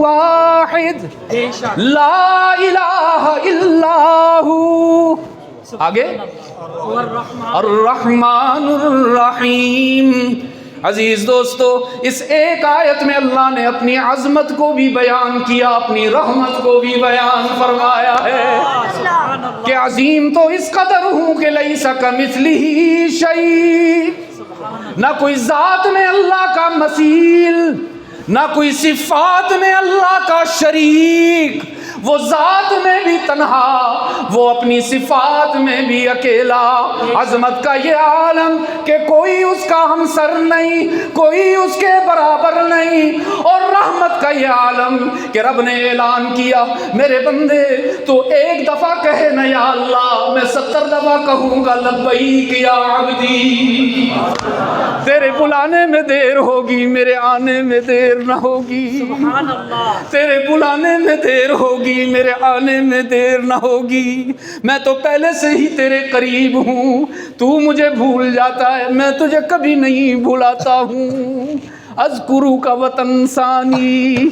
وَاحِدٌ لَا إِلَٰهَ إِلَّا هُوَ، آگے الرحمن الرحیم۔ عزیز دوستو، اس ایک آیت میں اللہ نے اپنی عظمت کو بھی بیان کیا، اپنی رحمت کو بھی بیان فرمایا ہے کہ عظیم تو اس قدر ہوں کہ لیس کمثلہ شیء، نہ کوئی ذات میں اللہ کا مثیل، نہ کوئی صفات میں اللہ کا شریک، وہ ذات میں بھی تنہا، وہ اپنی صفات میں بھی اکیلا۔ عظمت کا یہ عالم کہ کوئی اس کا ہمسر نہیں، کوئی اس کے برابر نہیں، اور رحمت کا یہ عالم کہ رب نے اعلان کیا میرے بندے تو ایک دفعہ کہے نا یا اللہ، میں 70 دفعہ کہوں گا لبیک یا عبدی۔ تیرے بلانے میں دیر ہوگی، میرے آنے میں دیر نہ ہوگی، سبحان اللہ، تیرے بلانے میں دیر ہوگی، میرے آنے میں دیر نہ ہوگی۔ میں تو پہلے سے ہی تیرے قریب ہوں، تو مجھے بھول جاتا ہے، میں تجھے کبھی نہیں بھولاتا ہوں۔ اذکرک وتنسانی،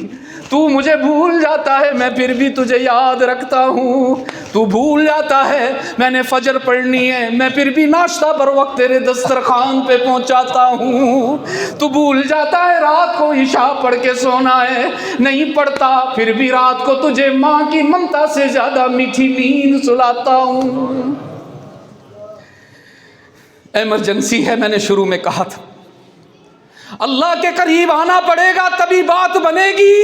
تو مجھے بھول جاتا ہے میں پھر بھی تجھے یاد رکھتا ہوں۔ تو بھول جاتا ہے میں نے فجر پڑھنی ہے، میں پھر بھی ناشتہ بر وقت تیرے دسترخوان پہ پہنچاتا ہوں۔ تو بھول جاتا ہے رات کو عشاء پڑھ کے سونا ہے، نہیں پڑھتا، پھر بھی رات کو تجھے ماں کی ممتا سے زیادہ میٹھی نیند سلاتا ہوں۔ ایمرجنسی ہے، میں نے شروع میں کہا تھا اللہ کے قریب آنا پڑے گا تبھی بات بنے گی۔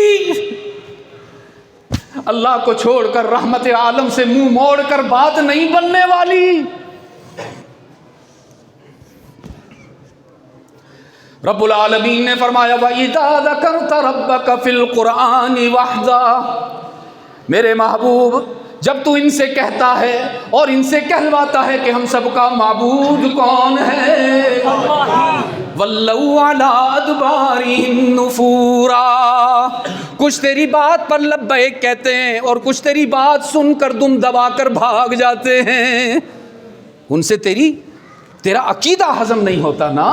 اللہ کو چھوڑ کر رحمت عالم سے منہ موڑ کر بات نہیں بننے والی۔ رب العالمین نے فرمایا وَإِذَا ذَكَرْتَ رَبَّكَ فِي الْقُرْآنِ وَحْدَهُ، میرے محبوب جب تو ان سے کہتا ہے اور ان سے کہلواتا ہے کہ ہم سب کا معبود کون ہے، وَلَّوْا عَلَىٰ أَدْبَارِهِمْ نُفُورًا، کچھ تیری بات پر لبیک کہتے ہیں اور کچھ تیری بات سن کر دم دبا کر بھاگ جاتے ہیں۔ ان سے تیرا عقیدہ ہضم نہیں ہوتا نا،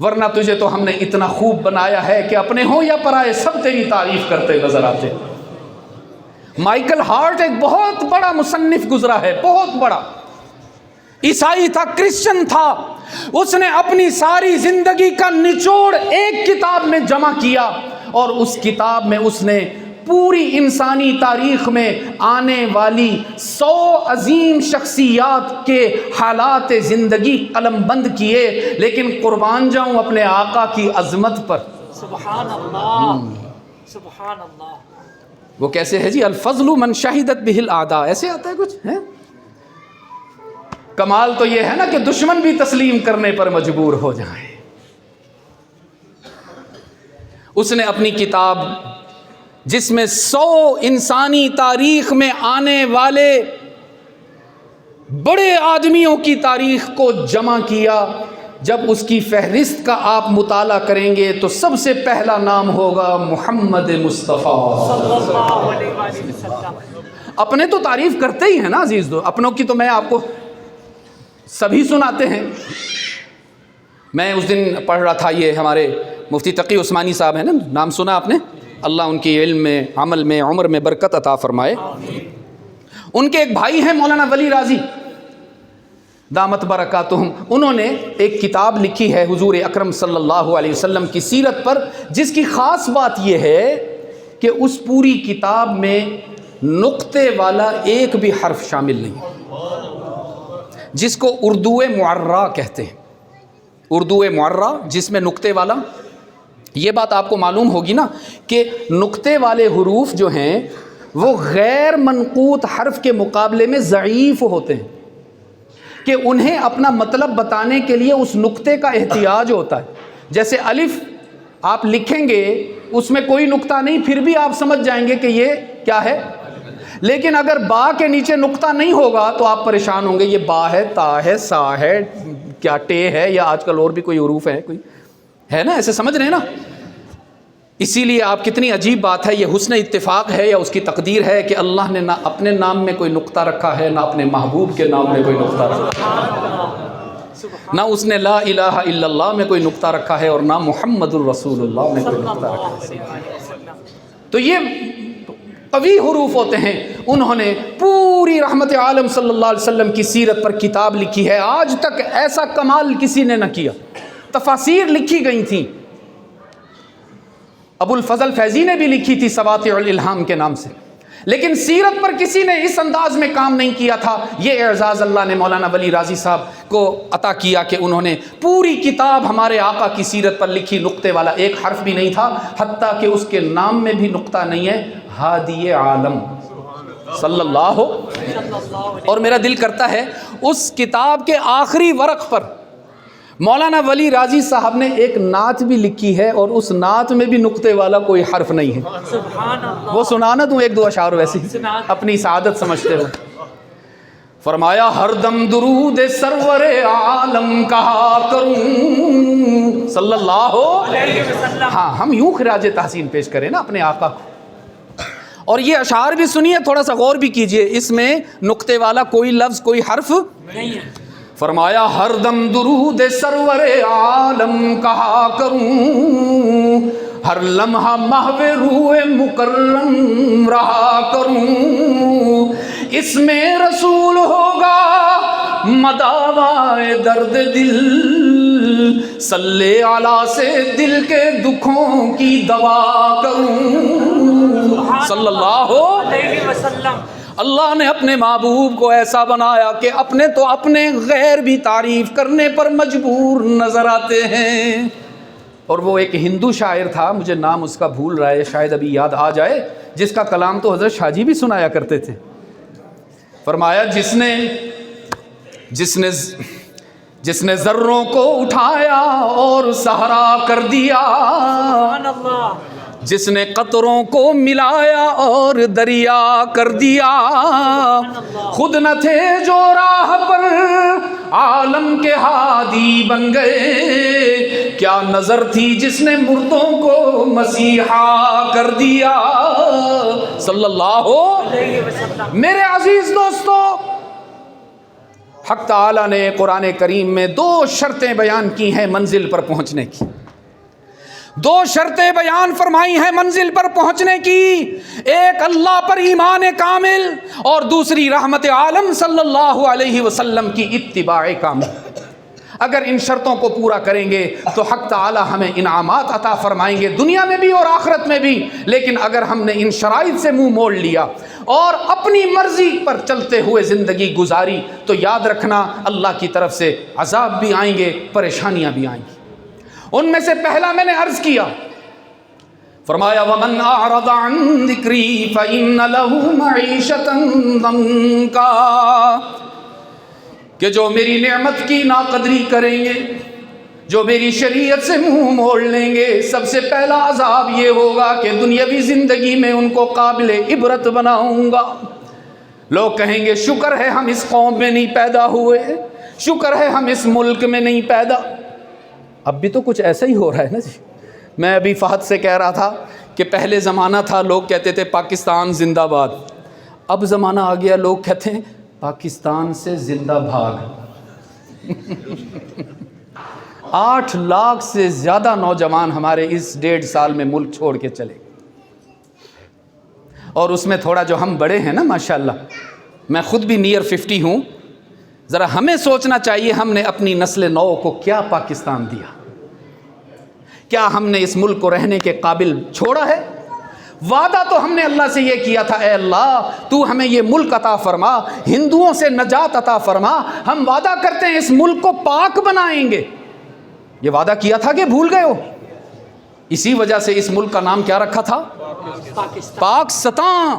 ورنہ تجھے تو ہم نے اتنا خوب بنایا ہے کہ اپنے ہوں یا پرائے سب تیری تعریف کرتے نظر آتے۔ مائیکل ہارٹ ایک بہت بڑا مصنف گزرا ہے، بہت بڑا عیسائی تھا، کرسچن تھا، اس نے اپنی ساری زندگی کا نچوڑ ایک کتاب میں جمع کیا، اور اس کتاب میں اس نے پوری انسانی تاریخ میں آنے والی 100 عظیم شخصیات کے حالات زندگی قلم بند کیے، لیکن قربان جاؤں اپنے آقا کی عظمت پر۔ سبحان اللہ، سبحان اللہ۔ وہ کیسے ہے جی؟ الفضل من شہدت بہ الاعداء، ایسے آتا ہے کچھ ہے؟ کمال تو یہ ہے نا کہ دشمن بھی تسلیم کرنے پر مجبور ہو جائیں۔ اس نے اپنی کتاب جس میں 100 انسانی تاریخ میں آنے والے بڑے آدمیوں کی تاریخ کو جمع کیا، جب اس کی فہرست کا آپ مطالعہ کریں گے تو سب سے پہلا نام ہوگا محمد مصطفیٰ صلی اللہ علیہ وآلہ وسلم۔ اپنے تو تعریف کرتے ہی ہیں نا عزیز دو، اپنوں کی تو میں آپ کو سبھی سناتے ہیں۔ میں اس دن پڑھ رہا تھا، یہ ہمارے مفتی تقی عثمانی صاحب ہیں نا، نام سنا آپ نے، اللہ ان کی علم میں، عمل میں، عمر میں برکت عطا فرمائے۔ ان کے ایک بھائی ہیں مولانا ولی راضی دامت برکاتہم، انہوں نے ایک کتاب لکھی ہے حضور اکرم صلی اللہ علیہ وسلم کی سیرت پر، جس کی خاص بات یہ ہے کہ اس پوری کتاب میں نقطے والا ایک بھی حرف شامل نہیں، جس کو اردو معرہ کہتے ہیں۔ اردو معرہ جس میں نقطے والا، یہ بات آپ کو معلوم ہوگی نا کہ نقطے والے حروف جو ہیں وہ غیر منقوط حرف کے مقابلے میں ضعیف ہوتے ہیں کہ انہیں اپنا مطلب بتانے کے لیے اس نقطے کا احتیاج ہوتا ہے. جیسے الف آپ لکھیں گے اس میں کوئی نقطہ نہیں، پھر بھی آپ سمجھ جائیں گے کہ یہ کیا ہے. لیکن اگر با کے نیچے نقطہ نہیں ہوگا تو آپ پریشان ہوں گے، یہ با ہے، تا ہے، سا ہے، کیا ٹے ہے، یا آج کل اور بھی کوئی حروف ہے، کوئی ہے نا، ایسے سمجھ رہے ہیں نا. اسی لیے آپ کتنی عجیب بات ہے، یہ حسن اتفاق ہے یا اس کی تقدیر ہے کہ اللہ نے نہ اپنے نام میں کوئی نقطہ رکھا ہے، نہ اپنے محبوب کے نام میں کوئی نقطہ رکھا ہے، نہ اس نے لا الہ الا اللہ میں کوئی نقطہ رکھا ہے، اور نہ محمد الرسول اللہ میں کوئی نقطہ رکھا ہے. تو یہ قوی حروف ہوتے ہیں. انہوں نے پوری رحمت عالم صلی اللہ علیہ وسلم کی سیرت پر کتاب لکھی ہے، آج تک ایسا کمال کسی نے نہ کیا. تفاسیر لکھی گئی تھیں، ابو الفضل فیضی نے بھی لکھی تھی سواطع الالہام کے نام سے، لیکن سیرت پر کسی نے اس انداز میں کام نہیں کیا تھا. یہ اعزاز اللہ نے مولانا ولی راضی صاحب کو عطا کیا کہ انہوں نے پوری کتاب ہمارے آقا کی سیرت پر لکھی، نقطے والا ایک حرف بھی نہیں تھا، حتیٰ کہ اس کے نام میں بھی نقطہ نہیں ہے، ہادی عالم صلی اللہ. اور میرا دل کرتا ہے اس کتاب کے آخری ورق پر مولانا ولی راضی صاحب نے ایک نعت بھی لکھی ہے، اور اس نعت میں بھی نقطے والا کوئی حرف نہیں ہے. سبحان اللہ. وہ سنانا دوں ایک دو اشعار ویسے ہی اپنی سعادت سمجھتے ہو. فرمایا ہر دم درود سرور عالم کہا کروں صلی اللہ علیہ وسلم. ہاں، ہم یوں خراج تحسین پیش کریں نا اپنے آقا کو. اور یہ اشعار بھی سنیے، تھوڑا سا غور بھی کیجئے، اس میں نقطے والا کوئی لفظ کوئی حرف نہیں ہے. فرمایا ہر دم درود سرور عالم کہا کروں، ہر لمحہ محو روح مکرم رہا کروں، اس میں رسول ہوگا مداوائے درد دل، صلی علی سے دل کے دکھوں کی دوا کروں صلی اللہ علیہ وسلم. اللہ نے اپنے محبوب کو ایسا بنایا کہ اپنے تو اپنے غیر بھی تعریف کرنے پر مجبور نظر آتے ہیں. اور وہ ایک ہندو شاعر تھا، مجھے نام اس کا بھول رہا ہے، شاید ابھی یاد آ جائے، جس کا کلام تو حضرت شاہ جی بھی سنایا کرتے تھے. فرمایا جس نے ذروں کو اٹھایا اور صحرا کر دیا، سبحان اللہ. جس نے قطروں کو ملایا اور دریا کر دیا، خود نہ تھے جو راہ پر عالم کے ہادی بن گئے، کیا نظر تھی جس نے مردوں کو مسیحا کر دیا صلی اللہ علیہ وسلم. میرے عزیز دوستو، حق تعالی نے قرآن کریم میں 2 شرطیں بیان کی ہیں منزل پر پہنچنے کی. 2 شرطیں بیان فرمائی ہیں منزل پر پہنچنے کی، ایک اللہ پر ایمان کامل، اور دوسری رحمت عالم صلی اللہ علیہ وسلم کی اتباع کامل. اگر ان شرطوں کو پورا کریں گے تو حق تعالی ہمیں انعامات عطا فرمائیں گے دنیا میں بھی اور آخرت میں بھی. لیکن اگر ہم نے ان شرائط سے منہ موڑ لیا اور اپنی مرضی پر چلتے ہوئے زندگی گزاری تو یاد رکھنا اللہ کی طرف سے عذاب بھی آئیں گے، پریشانیاں بھی آئیں گی. ان میں سے پہلا میں نے عرض کیا، فرمایا وَمَنْ أَعْرَضَ عَنْ ذِكْرِي فَإِنَّ لَهُ مَعِيشَةً ضَنْكًا، کہ جو میری نعمت کی ناقدری کریں گے، جو میری شریعت سے منہ موڑ لیں گے، سب سے پہلا عذاب یہ ہوگا کہ دنیاوی زندگی میں ان کو قابل عبرت بناؤں گا. لوگ کہیں گے شکر ہے ہم اس قوم میں نہیں پیدا ہوئے، شکر ہے ہم اس ملک میں نہیں پیدا. اب بھی تو کچھ ایسا ہی ہو رہا ہے نا جی. میں ابھی فہد سے کہہ رہا تھا کہ پہلے زمانہ تھا لوگ کہتے تھے پاکستان زندہ باد، اب زمانہ آ گیا لوگ کہتے ہیں پاکستان سے زندہ بھاگ. 8 لاکھ سے زیادہ نوجوان ہمارے اس 1.5 سال میں ملک چھوڑ کے چلے، اور اس میں تھوڑا جو ہم بڑے ہیں نا ماشاءاللہ، میں خود بھی نیئر 50 ہوں. ذرا ہمیں سوچنا چاہیے ہم نے اپنی نسل نو کو کیا پاکستان دیا، کیا ہم نے اس ملک کو رہنے کے قابل چھوڑا ہے؟ وعدہ تو ہم نے اللہ سے یہ کیا تھا، اے اللہ تو ہمیں یہ ملک عطا فرما، ہندوؤں سے نجات عطا فرما، ہم وعدہ کرتے ہیں اس ملک کو پاک بنائیں گے. یہ وعدہ کیا تھا کہ بھول گئے ہو؟ اسی وجہ سے اس ملک کا نام کیا رکھا تھا؟ پاکستان. پاکستان.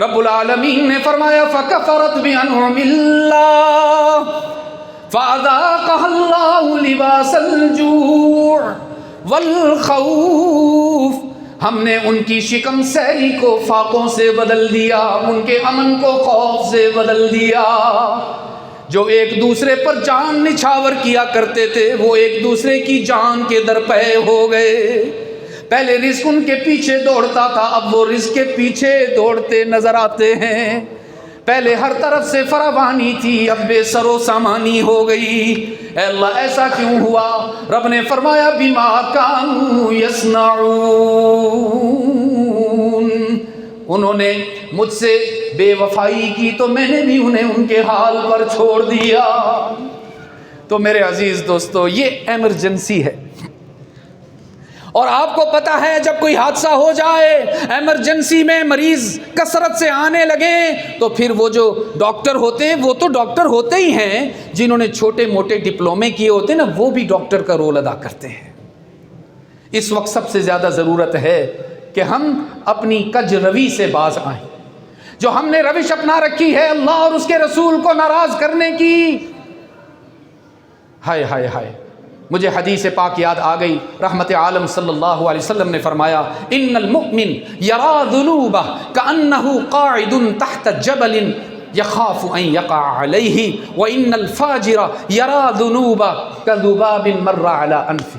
رب العالمین نے فرمایا فَكَفَرَتْ بِأَنْعُمِ اللَّهِ فَأَذَاقَهَا اللَّهُ لِبَاسَ الْجُوعِ وَالْخَوْفِ، ہم نے ان کی شکم سیری کو فاقوں سے بدل دیا، ان کے امن کو خوف سے بدل دیا۔ جو ایک دوسرے پر جان نچھاور کیا کرتے تھے وہ ایک دوسرے کی جان کے درپے ہو گئے۔ پہلے رزق ان کے پیچھے دوڑتا تھا، اب وہ رزق کے پیچھے دوڑتے نظر آتے ہیں۔ پہلے ہر طرف سے فراوانی تھی، اب بے سر و سامانی ہو گئی۔ اے اللہ ایسا کیوں ہوا؟ رب نے فرمایا بما کانوا یصنعون، انہوں نے مجھ سے بے وفائی کی تو میں نے بھی انہیں ان کے حال پر چھوڑ دیا۔ تو میرے عزیز دوستو، یہ ایمرجنسی ہے، اور آپ کو پتہ ہے جب کوئی حادثہ ہو جائے، ایمرجنسی میں مریض کثرت سے آنے لگے، تو پھر وہ جو ڈاکٹر ہوتے ہیں وہ تو ڈاکٹر ہوتے ہی ہیں، جنہوں نے چھوٹے موٹے ڈپلومے کیے ہوتے ہیں نا، وہ بھی ڈاکٹر کا رول ادا کرتے ہیں۔ اس وقت سب سے زیادہ ضرورت ہے کہ ہم اپنی کج روی سے باز آئیں۔ جو ہم نے روش اپنا رکھی ہے اللہ اور اس کے رسول کو ناراض کرنے کی، ہائے ہائے ہائے، مجھے حدیث پاک یاد آ گئی۔ رحمت عالم صلی اللہ علیہ وسلم نے فرمایا ان المؤمن یرا ذنوبہ کأنہ قاعد تحت جبل یخاف ان یقع علیہ وان الفاجر یرا ذنوبہ کذباب مر علی انفہ۔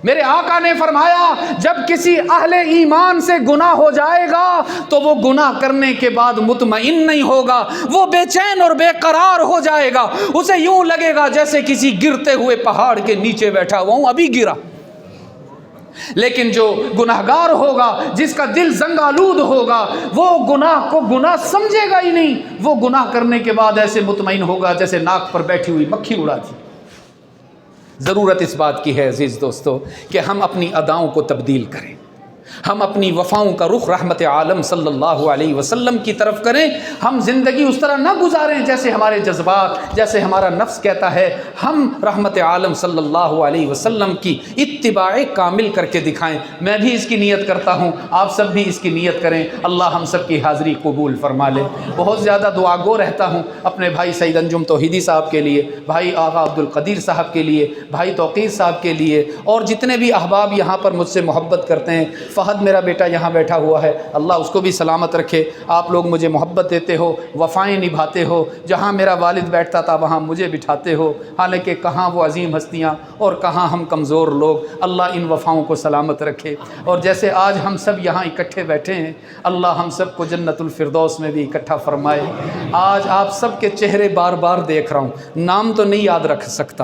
میرے آقا نے فرمایا جب کسی اہل ایمان سے گناہ ہو جائے گا تو وہ گناہ کرنے کے بعد مطمئن نہیں ہوگا، وہ بے چین اور بے قرار ہو جائے گا، اسے یوں لگے گا جیسے کسی گرتے ہوئے پہاڑ کے نیچے بیٹھا ہوا ہوں، ابھی گرا۔ لیکن جو گناہگار ہوگا، جس کا دل زنگ آلود ہوگا، وہ گناہ کو گناہ سمجھے گا ہی نہیں، وہ گناہ کرنے کے بعد ایسے مطمئن ہوگا جیسے ناک پر بیٹھی ہوئی مکھی اڑا تھی۔ ضرورت اس بات کی ہے عزیز دوستو کہ ہم اپنی اداؤں کو تبدیل کریں، ہم اپنی وفاؤں کا رخ رحمت عالم صلی اللہ علیہ وسلم کی طرف کریں۔ ہم زندگی اس طرح نہ گزاریں جیسے ہمارے جذبات، جیسے ہمارا نفس کہتا ہے، ہم رحمت عالم صلی اللہ علیہ وسلم کی اتباع کامل کر کے دکھائیں۔ میں بھی اس کی نیت کرتا ہوں، آپ سب بھی اس کی نیت کریں، اللہ ہم سب کی حاضری قبول فرما لے۔ بہت زیادہ دعا گو رہتا ہوں اپنے بھائی سعید انجم توحیدی صاحب کے لیے، بھائی آغا عبد القدیر صاحب کے لیے، بھائی توقیر صاحب کے لیے، اور جتنے بھی احباب یہاں پر مجھ سے محبت کرتے ہیں۔ فہد میرا بیٹا یہاں بیٹھا ہوا ہے، اللہ اس کو بھی سلامت رکھے۔ آپ لوگ مجھے محبت دیتے ہو، وفائیں نبھاتے ہو، جہاں میرا والد بیٹھتا تھا وہاں مجھے بٹھاتے ہو، حالانکہ کہاں وہ عظیم ہستیاں اور کہاں ہم کمزور لوگ۔ اللہ ان وفاؤں کو سلامت رکھے، اور جیسے آج ہم سب یہاں اکٹھے بیٹھے ہیں، اللہ ہم سب کو جنت الفردوس میں بھی اکٹھا فرمائے۔ آج آپ سب کے چہرے بار بار دیکھ رہا ہوں، نام تو نہیں یاد رکھ سکتا،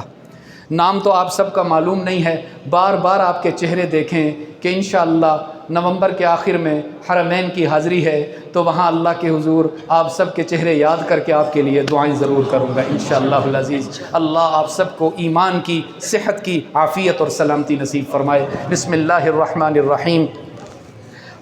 نام تو آپ سب کا معلوم نہیں ہے، بار بار آپ کے چہرے دیکھیں کہ انشاءاللہ نومبر کے آخر میں حرمین کی حاضری ہے، تو وہاں اللہ کے حضور آپ سب کے چہرے یاد کر کے آپ کے لیے دعائیں ضرور کروں گا انشاءاللہ العزیز۔ اللہ آپ سب کو ایمان کی، صحت کی، عافیت اور سلامتی نصیب فرمائے۔ بسم اللہ الرحمن الرحیم،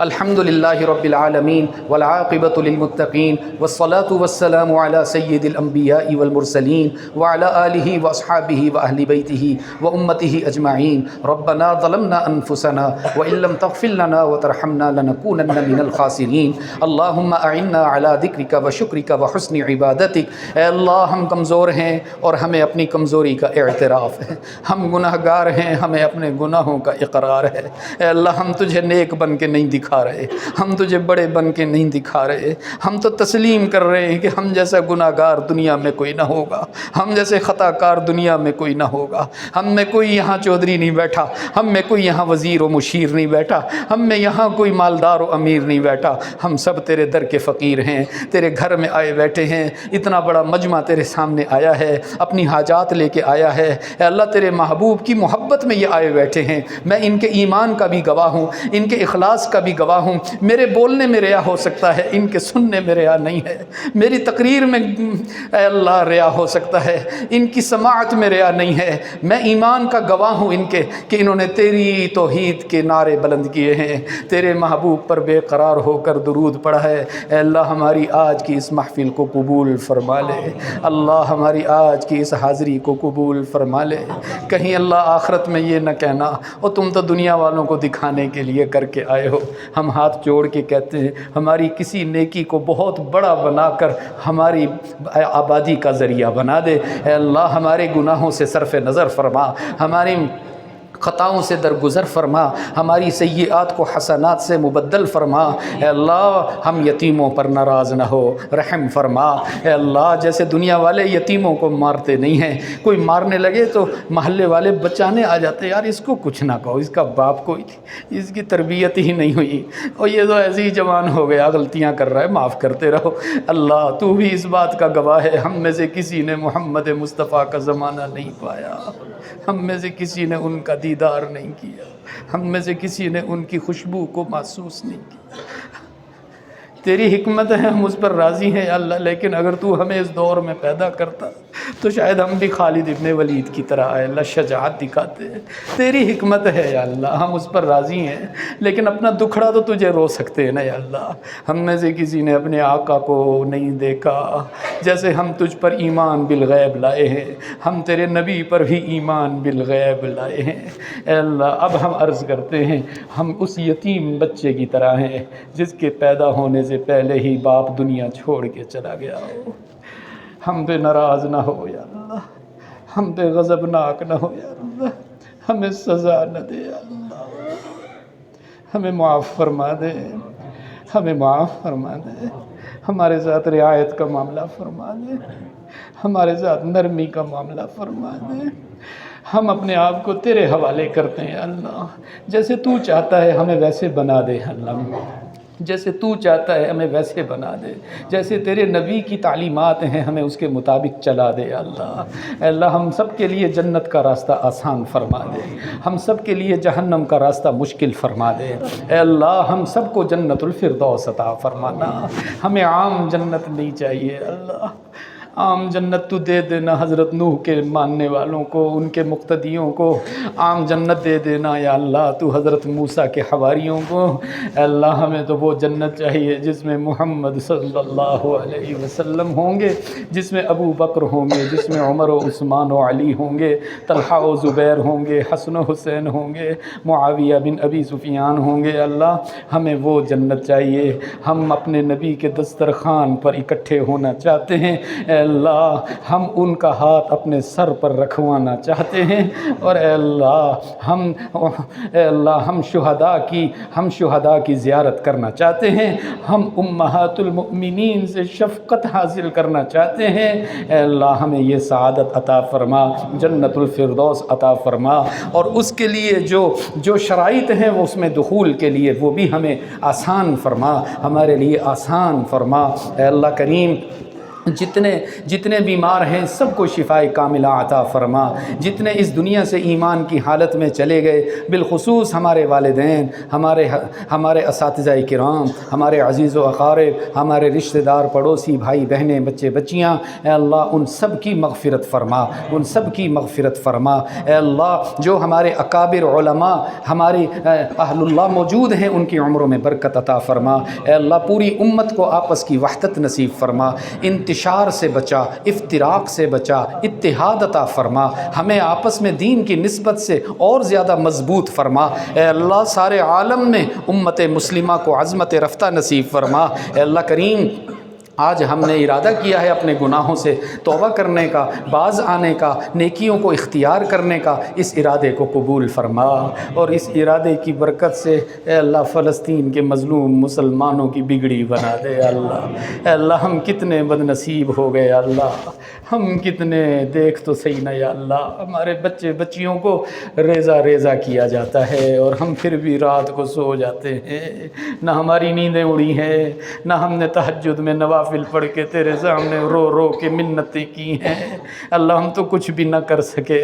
الحمد للہ رب العالمین والعاقبۃ للمتقین والصلاة والسلام علی سید الانبیاء والمرسلین وعلی آلہ واصحابہ واہل بیتہ وامتہ اجمعین۔ ربنا ظلمنا انفسنا وان لم تغفر لنا وترحمنا لنکونن من الخاسرین۔ اللہم اعنا علی ذکرک وشکرک وحسن عبادتک۔ اے اللہ ہم کمزور ہیں اور ہمیں اپنی کمزوری کا اعتراف ہے، ہم گناہ گار ہیں، ہمیں اپنے گناہوں کا اقرار ہے۔ اے اللہ ہم تجھے نیک بن کے نہیں دکھا رہے، ہم تجھے بڑے بن کے نہیں دکھا رہے، ہم تو تسلیم کر رہے ہیں کہ ہم جیسا گناہ گار دنیا میں کوئی نہ ہوگا، ہم جیسے خطا کار دنیا میں کوئی نہ ہوگا۔ ہم میں کوئی یہاں چودھری نہیں بیٹھا، ہم میں کوئی یہاں وزیر و مشیر نہیں بیٹھا، ہم میں یہاں کوئی مالدار و امیر نہیں بیٹھا، ہم سب تیرے در کے فقیر ہیں، تیرے گھر میں آئے بیٹھے ہیں۔ اتنا بڑا مجمع تیرے سامنے آیا ہے، اپنی حاجات لے کے آیا ہے۔ اے اللہ تیرے محبوب کی محبت میں یہ آئے بیٹھے ہیں، میں ان کے ایمان کا بھی گواہ ہوں، ان کے اخلاص کا بھی گواہ ہوں۔ میرے بولنے میں ریا ہو سکتا ہے، ان کے سننے میں ریا نہیں ہے، میری تقریر میں اے اللہ ریا ہو سکتا ہے، ان کی سماعت میں ریا نہیں ہے۔ میں ایمان کا گواہ ہوں ان کے کہ انہوں نے تیری توحید کے نعرے بلند کیے ہیں، تیرے محبوب پر بے قرار ہو کر درود پڑھا ہے۔ اے اللہ ہماری آج کی اس محفل کو قبول فرما لے، اللہ ہماری آج کی اس حاضری کو قبول فرما لے۔ کہیں اللہ آخرت میں یہ نہ کہنا اور تم تو دنیا والوں کو دکھانے کے لیے کر کے آئے ہو، ہم ہاتھ جوڑ کے کہتے ہیں ہماری کسی نیکی کو بہت بڑا بنا کر ہماری آبادی کا ذریعہ بنا دے۔ اے اللہ ہمارے گناہوں سے صرف نظر فرما، ہماری خطاؤں سے درگزر فرما، ہماری سیئات کو حسنات سے مبدل فرما۔ اے اللہ ہم یتیموں پر ناراض نہ ہو، رحم فرما۔ اے اللہ جیسے دنیا والے یتیموں کو مارتے نہیں ہیں، کوئی مارنے لگے تو محلے والے بچانے آ جاتے، یار اس کو کچھ نہ کہو، اس کا باپ کوئی اس کی تربیت ہی نہیں ہوئی، اور یہ تو ایسے ہی جوان ہو گیا، غلطیاں کر رہا ہے، معاف کرتے رہو۔ اللہ تو بھی اس بات کا گواہ ہے، ہم میں سے کسی نے محمد مصطفیٰ کا زمانہ نہیں پایا، ہم میں سے کسی نے ان کا دیدار نہیں کیا، ہم میں سے کسی نے ان کی خوشبو کو محسوس نہیں کیا۔ تیری حکمت ہے، ہم اس پر راضی ہیں یا اللہ، لیکن اگر تو ہمیں اس دور میں پیدا کرتا تو شاید ہم بھی خالد ابن ولید کی طرح آئے، اللہ شجاعت دکھاتے ہیں۔ تیری حکمت ہے یا اللہ، ہم اس پر راضی ہیں، لیکن اپنا دکھڑا تو تجھے رو سکتے ہیں نا یا اللہ۔ ہم میں سے کسی نے اپنے آقا کو نہیں دیکھا، جیسے ہم تجھ پر ایمان بالغیب لائے ہیں، ہم تیرے نبی پر بھی ایمان بالغیب لائے ہیں۔ اے اللہ اب ہم عرض کرتے ہیں ہم اس یتیم بچے کی طرح ہیں جس کے پیدا ہونے سے پہلے ہی باپ دنیا چھوڑ کے چلا گیا ہو۔ ہم پہ ناراض نہ ہو یا اللہ، ہم پہ غضبناک نہ ہو یا اللہ، ہمیں سزا نہ دے یا اللہ، ہمیں معاف فرما دے، ہمیں معاف فرما دے، ہمارے ساتھ رعایت کا معاملہ فرما دے، ہمارے ساتھ نرمی کا معاملہ فرما دے۔ ہم اپنے آپ کو تیرے حوالے کرتے ہیں اللہ، جیسے تو چاہتا ہے ہمیں ویسے بنا دے اللہ، جیسے تو چاہتا ہے ہمیں ویسے بنا دے، جیسے تیرے نبی کی تعلیمات ہیں ہمیں اس کے مطابق چلا دے اللہ۔ اے اللہ ہم سب کے لیے جنت کا راستہ آسان فرما دے، ہم سب کے لیے جہنم کا راستہ مشکل فرما دے۔ اے اللہ ہم سب کو جنت الفردوس عطا فرمانا، ہمیں عام جنت نہیں چاہیے اللہ، عام جنت تو دے دینا حضرت نوح کے ماننے والوں کو، ان کے مقتدیوں کو عام جنت دے دینا یا اللہ، تو حضرت موسیٰ کے حواریوں کو۔ اے اللہ ہمیں تو وہ جنت چاہیے جس میں محمد صلی اللہ علیہ وسلم ہوں گے، جس میں ابو بکر ہوں گے، جس میں عمر و عثمان و علی ہوں گے، طلحہ و زبیر ہوں گے، حسن و حسین ہوں گے، معاویہ بن ابی سفیان ہوں گے۔ اللہ ہمیں وہ جنت چاہیے، ہم اپنے نبی کے دسترخوان پر اکٹھے ہونا چاہتے ہیں۔ اے اللہ ہم ان کا ہاتھ اپنے سر پر رکھوانا چاہتے ہیں، اور اے اللہ ہم شہداء کی زیارت کرنا چاہتے ہیں، ہم امہات المؤمنین سے شفقت حاصل کرنا چاہتے ہیں۔ اے اللہ ہمیں یہ سعادت عطا فرما، جنت الفردوس عطا فرما، اور اس کے لیے جو شرائط ہیں وہ اس میں دخول کے لیے وہ بھی ہمیں آسان فرما، ہمارے لیے آسان فرما۔ اے اللہ کریم جتنے بیمار ہیں سب کو شفاء کاملہ عطا فرما، جتنے اس دنیا سے ایمان کی حالت میں چلے گئے، بالخصوص ہمارے والدین، ہمارے اساتذہ کرام، ہمارے عزیز و اقارب، ہمارے رشتہ دار، پڑوسی، بھائی بہنیں، بچے بچیاں، اے اللہ ان سب کی مغفرت فرما، ان سب کی مغفرت فرما۔ اے اللہ جو ہمارے اکابر علماء، ہماری اہل اللہ موجود ہیں، ان کی عمروں میں برکت عطا فرما۔ اے اللہ پوری امت کو آپس کی وحدت نصیب فرما، انتشار سے بچا، افتراق سے بچا، اتحاد عطا فرما، ہمیں آپس میں دین کی نسبت سے اور زیادہ مضبوط فرما۔ اے اللہ سارے عالم میں امت مسلمہ کو عظمت رفتہ نصیب فرما۔ اے اللہ کریم آج ہم نے ارادہ کیا ہے اپنے گناہوں سے توبہ کرنے کا، باز آنے کا، نیکیوں کو اختیار کرنے کا، اس ارادے کو قبول فرما، اور اس ارادے کی برکت سے اے اللہ فلسطین کے مظلوم مسلمانوں کی بگڑی بنا دے اللہ۔ اے اللہ ہم کتنے بد نصیب ہو گئے اللہ، ہم کتنے دیکھ تو صحیح نہ یا اللہ، ہمارے بچے بچیوں کو ریزہ ریزہ کیا جاتا ہے اور ہم پھر بھی رات کو سو جاتے ہیں، نہ ہماری نیندیں اڑی ہیں، نہ ہم نے تہجد میں نوافل پڑھ کے تیرے سامنے رو رو کے منتیں کی ہیں۔ اللہ ہم تو کچھ بھی نہ کر سکے،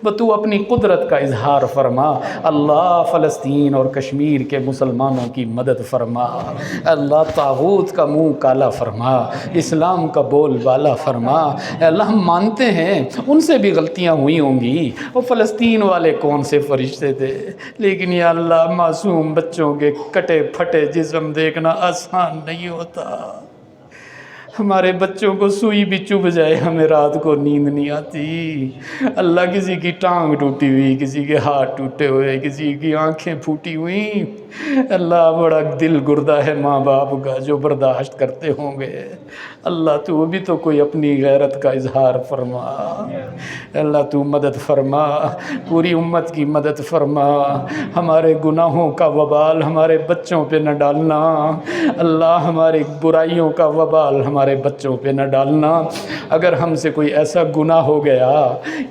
بس تو اپنی قدرت کا اظہار فرما۔ اللہ فلسطین اور کشمیر کے مسلمانوں کی مدد فرما، اللہ طاغوت کا منہ کالا فرما، اسلام کا بول بالا فرما۔ اللہ ہم مانتے ہیں ان سے بھی غلطیاں ہوئی ہوں گی، وہ فلسطین والے کون سے فرشتے تھے، لیکن یا اللہ معصوم بچوں کے کٹے پھٹے جسم دیکھنا آسان نہیں ہوتا۔ ہمارے بچوں کو سوئی بھی چبھ جائے ہمیں رات کو نیند نہیں آتی۔ اللہ کسی کی ٹانگ ٹوٹی ہوئی، کسی کے ہاتھ ٹوٹے ہوئے، کسی کی آنکھیں پھوٹی ہوئی، اللہ بڑا دل گردہ ہے ماں باپ کا جو برداشت کرتے ہوں گے۔ اللہ تو بھی تو کوئی اپنی غیرت کا اظہار فرما، اللہ تو مدد فرما، پوری امت کی مدد فرما، ہمارے گناہوں کا وبال ہمارے بچوں پہ نہ ڈالنا، اللہ ہماری برائیوں کا وبال ہمارے بچوں پہ نہ ڈالنا۔ اگر ہم سے کوئی ایسا گناہ ہو گیا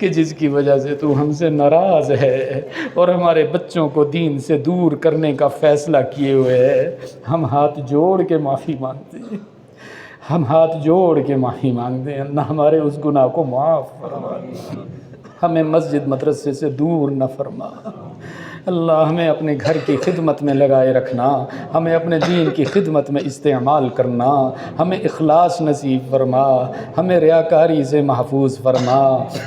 کہ جس کی وجہ سے تو ہم سے ناراض ہے اور ہمارے بچوں کو دین سے دور کرنے کا فیصلہ کیے ہوئے ہے، ہم ہاتھ جوڑ کے معافی مانگتے ہیں، ہم ہاتھ جوڑ کے معافی مانگتے ہیں، اللہ ہمارے اس گناہ کو معاف فرما، ہمیں مسجد مدرسے سے دور نہ فرما، اللہ ہمیں اپنے گھر کی خدمت میں لگائے رکھنا، ہمیں اپنے دین کی خدمت میں استعمال کرنا، ہمیں اخلاص نصیب فرما، ہمیں ریاکاری سے محفوظ فرما۔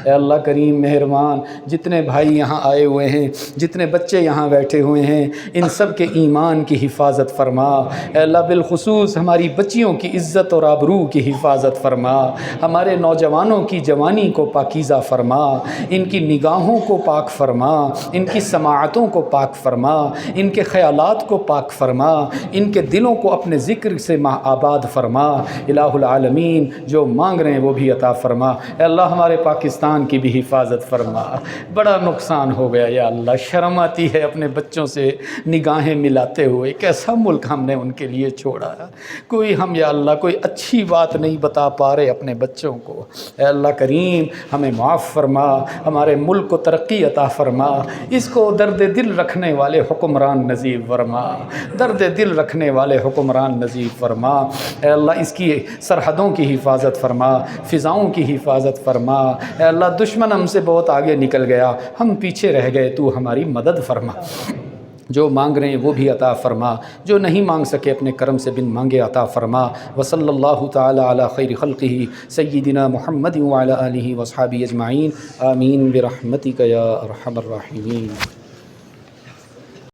اے اللہ کریم مہربان، جتنے بھائی یہاں آئے ہوئے ہیں، جتنے بچے یہاں بیٹھے ہوئے ہیں، ان سب کے ایمان کی حفاظت فرما۔ اے اللہ بالخصوص ہماری بچیوں کی عزت اور آبرو کی حفاظت فرما، ہمارے نوجوانوں کی جوانی کو پاکیزہ فرما، ان کی نگاہوں کو پاک فرما، ان کی سماعتوں کو پاک فرما، ان کے خیالات کو پاک فرما، ان کے دلوں کو اپنے ذکر سے آباد فرما۔ الہ العالمین، جو مانگ رہے ہیں وہ بھی عطا فرما۔ اے اللہ ہمارے پاکستان کی بھی حفاظت فرما، بڑا نقصان ہو گیا یا اللہ، شرم آتی ہے اپنے بچوں سے نگاہیں ملاتے ہوئے، کیسا ملک ہم نے ان کے لیے چھوڑا، کوئی ہم یا اللہ کوئی اچھی بات نہیں بتا پا رہے اپنے بچوں کو۔ اے اللہ کریم ہمیں معاف فرما، ہمارے ملک کو ترقی عطا فرما، اس کو درد دل رکھنے والے حکمران نصیب فرما، درد دل رکھنے والے حکمران نصیب فرما۔ اے اللہ اس کی سرحدوں کی حفاظت فرما، فضاؤں کی حفاظت فرما۔ اے اللہ دشمن ہم سے بہت آگے نکل گیا، ہم پیچھے رہ گئے، تو ہماری مدد فرما، جو مانگ رہے ہیں وہ بھی عطا فرما، جو نہیں مانگ سکے اپنے کرم سے بن مانگے عطا فرما۔ وصلی اللہ تعالی علی خیر خلقہ سیدنا محمد وعلی آلہ واصحابہ اجمعین، آمین برحمتک یا ارحم الراحمین۔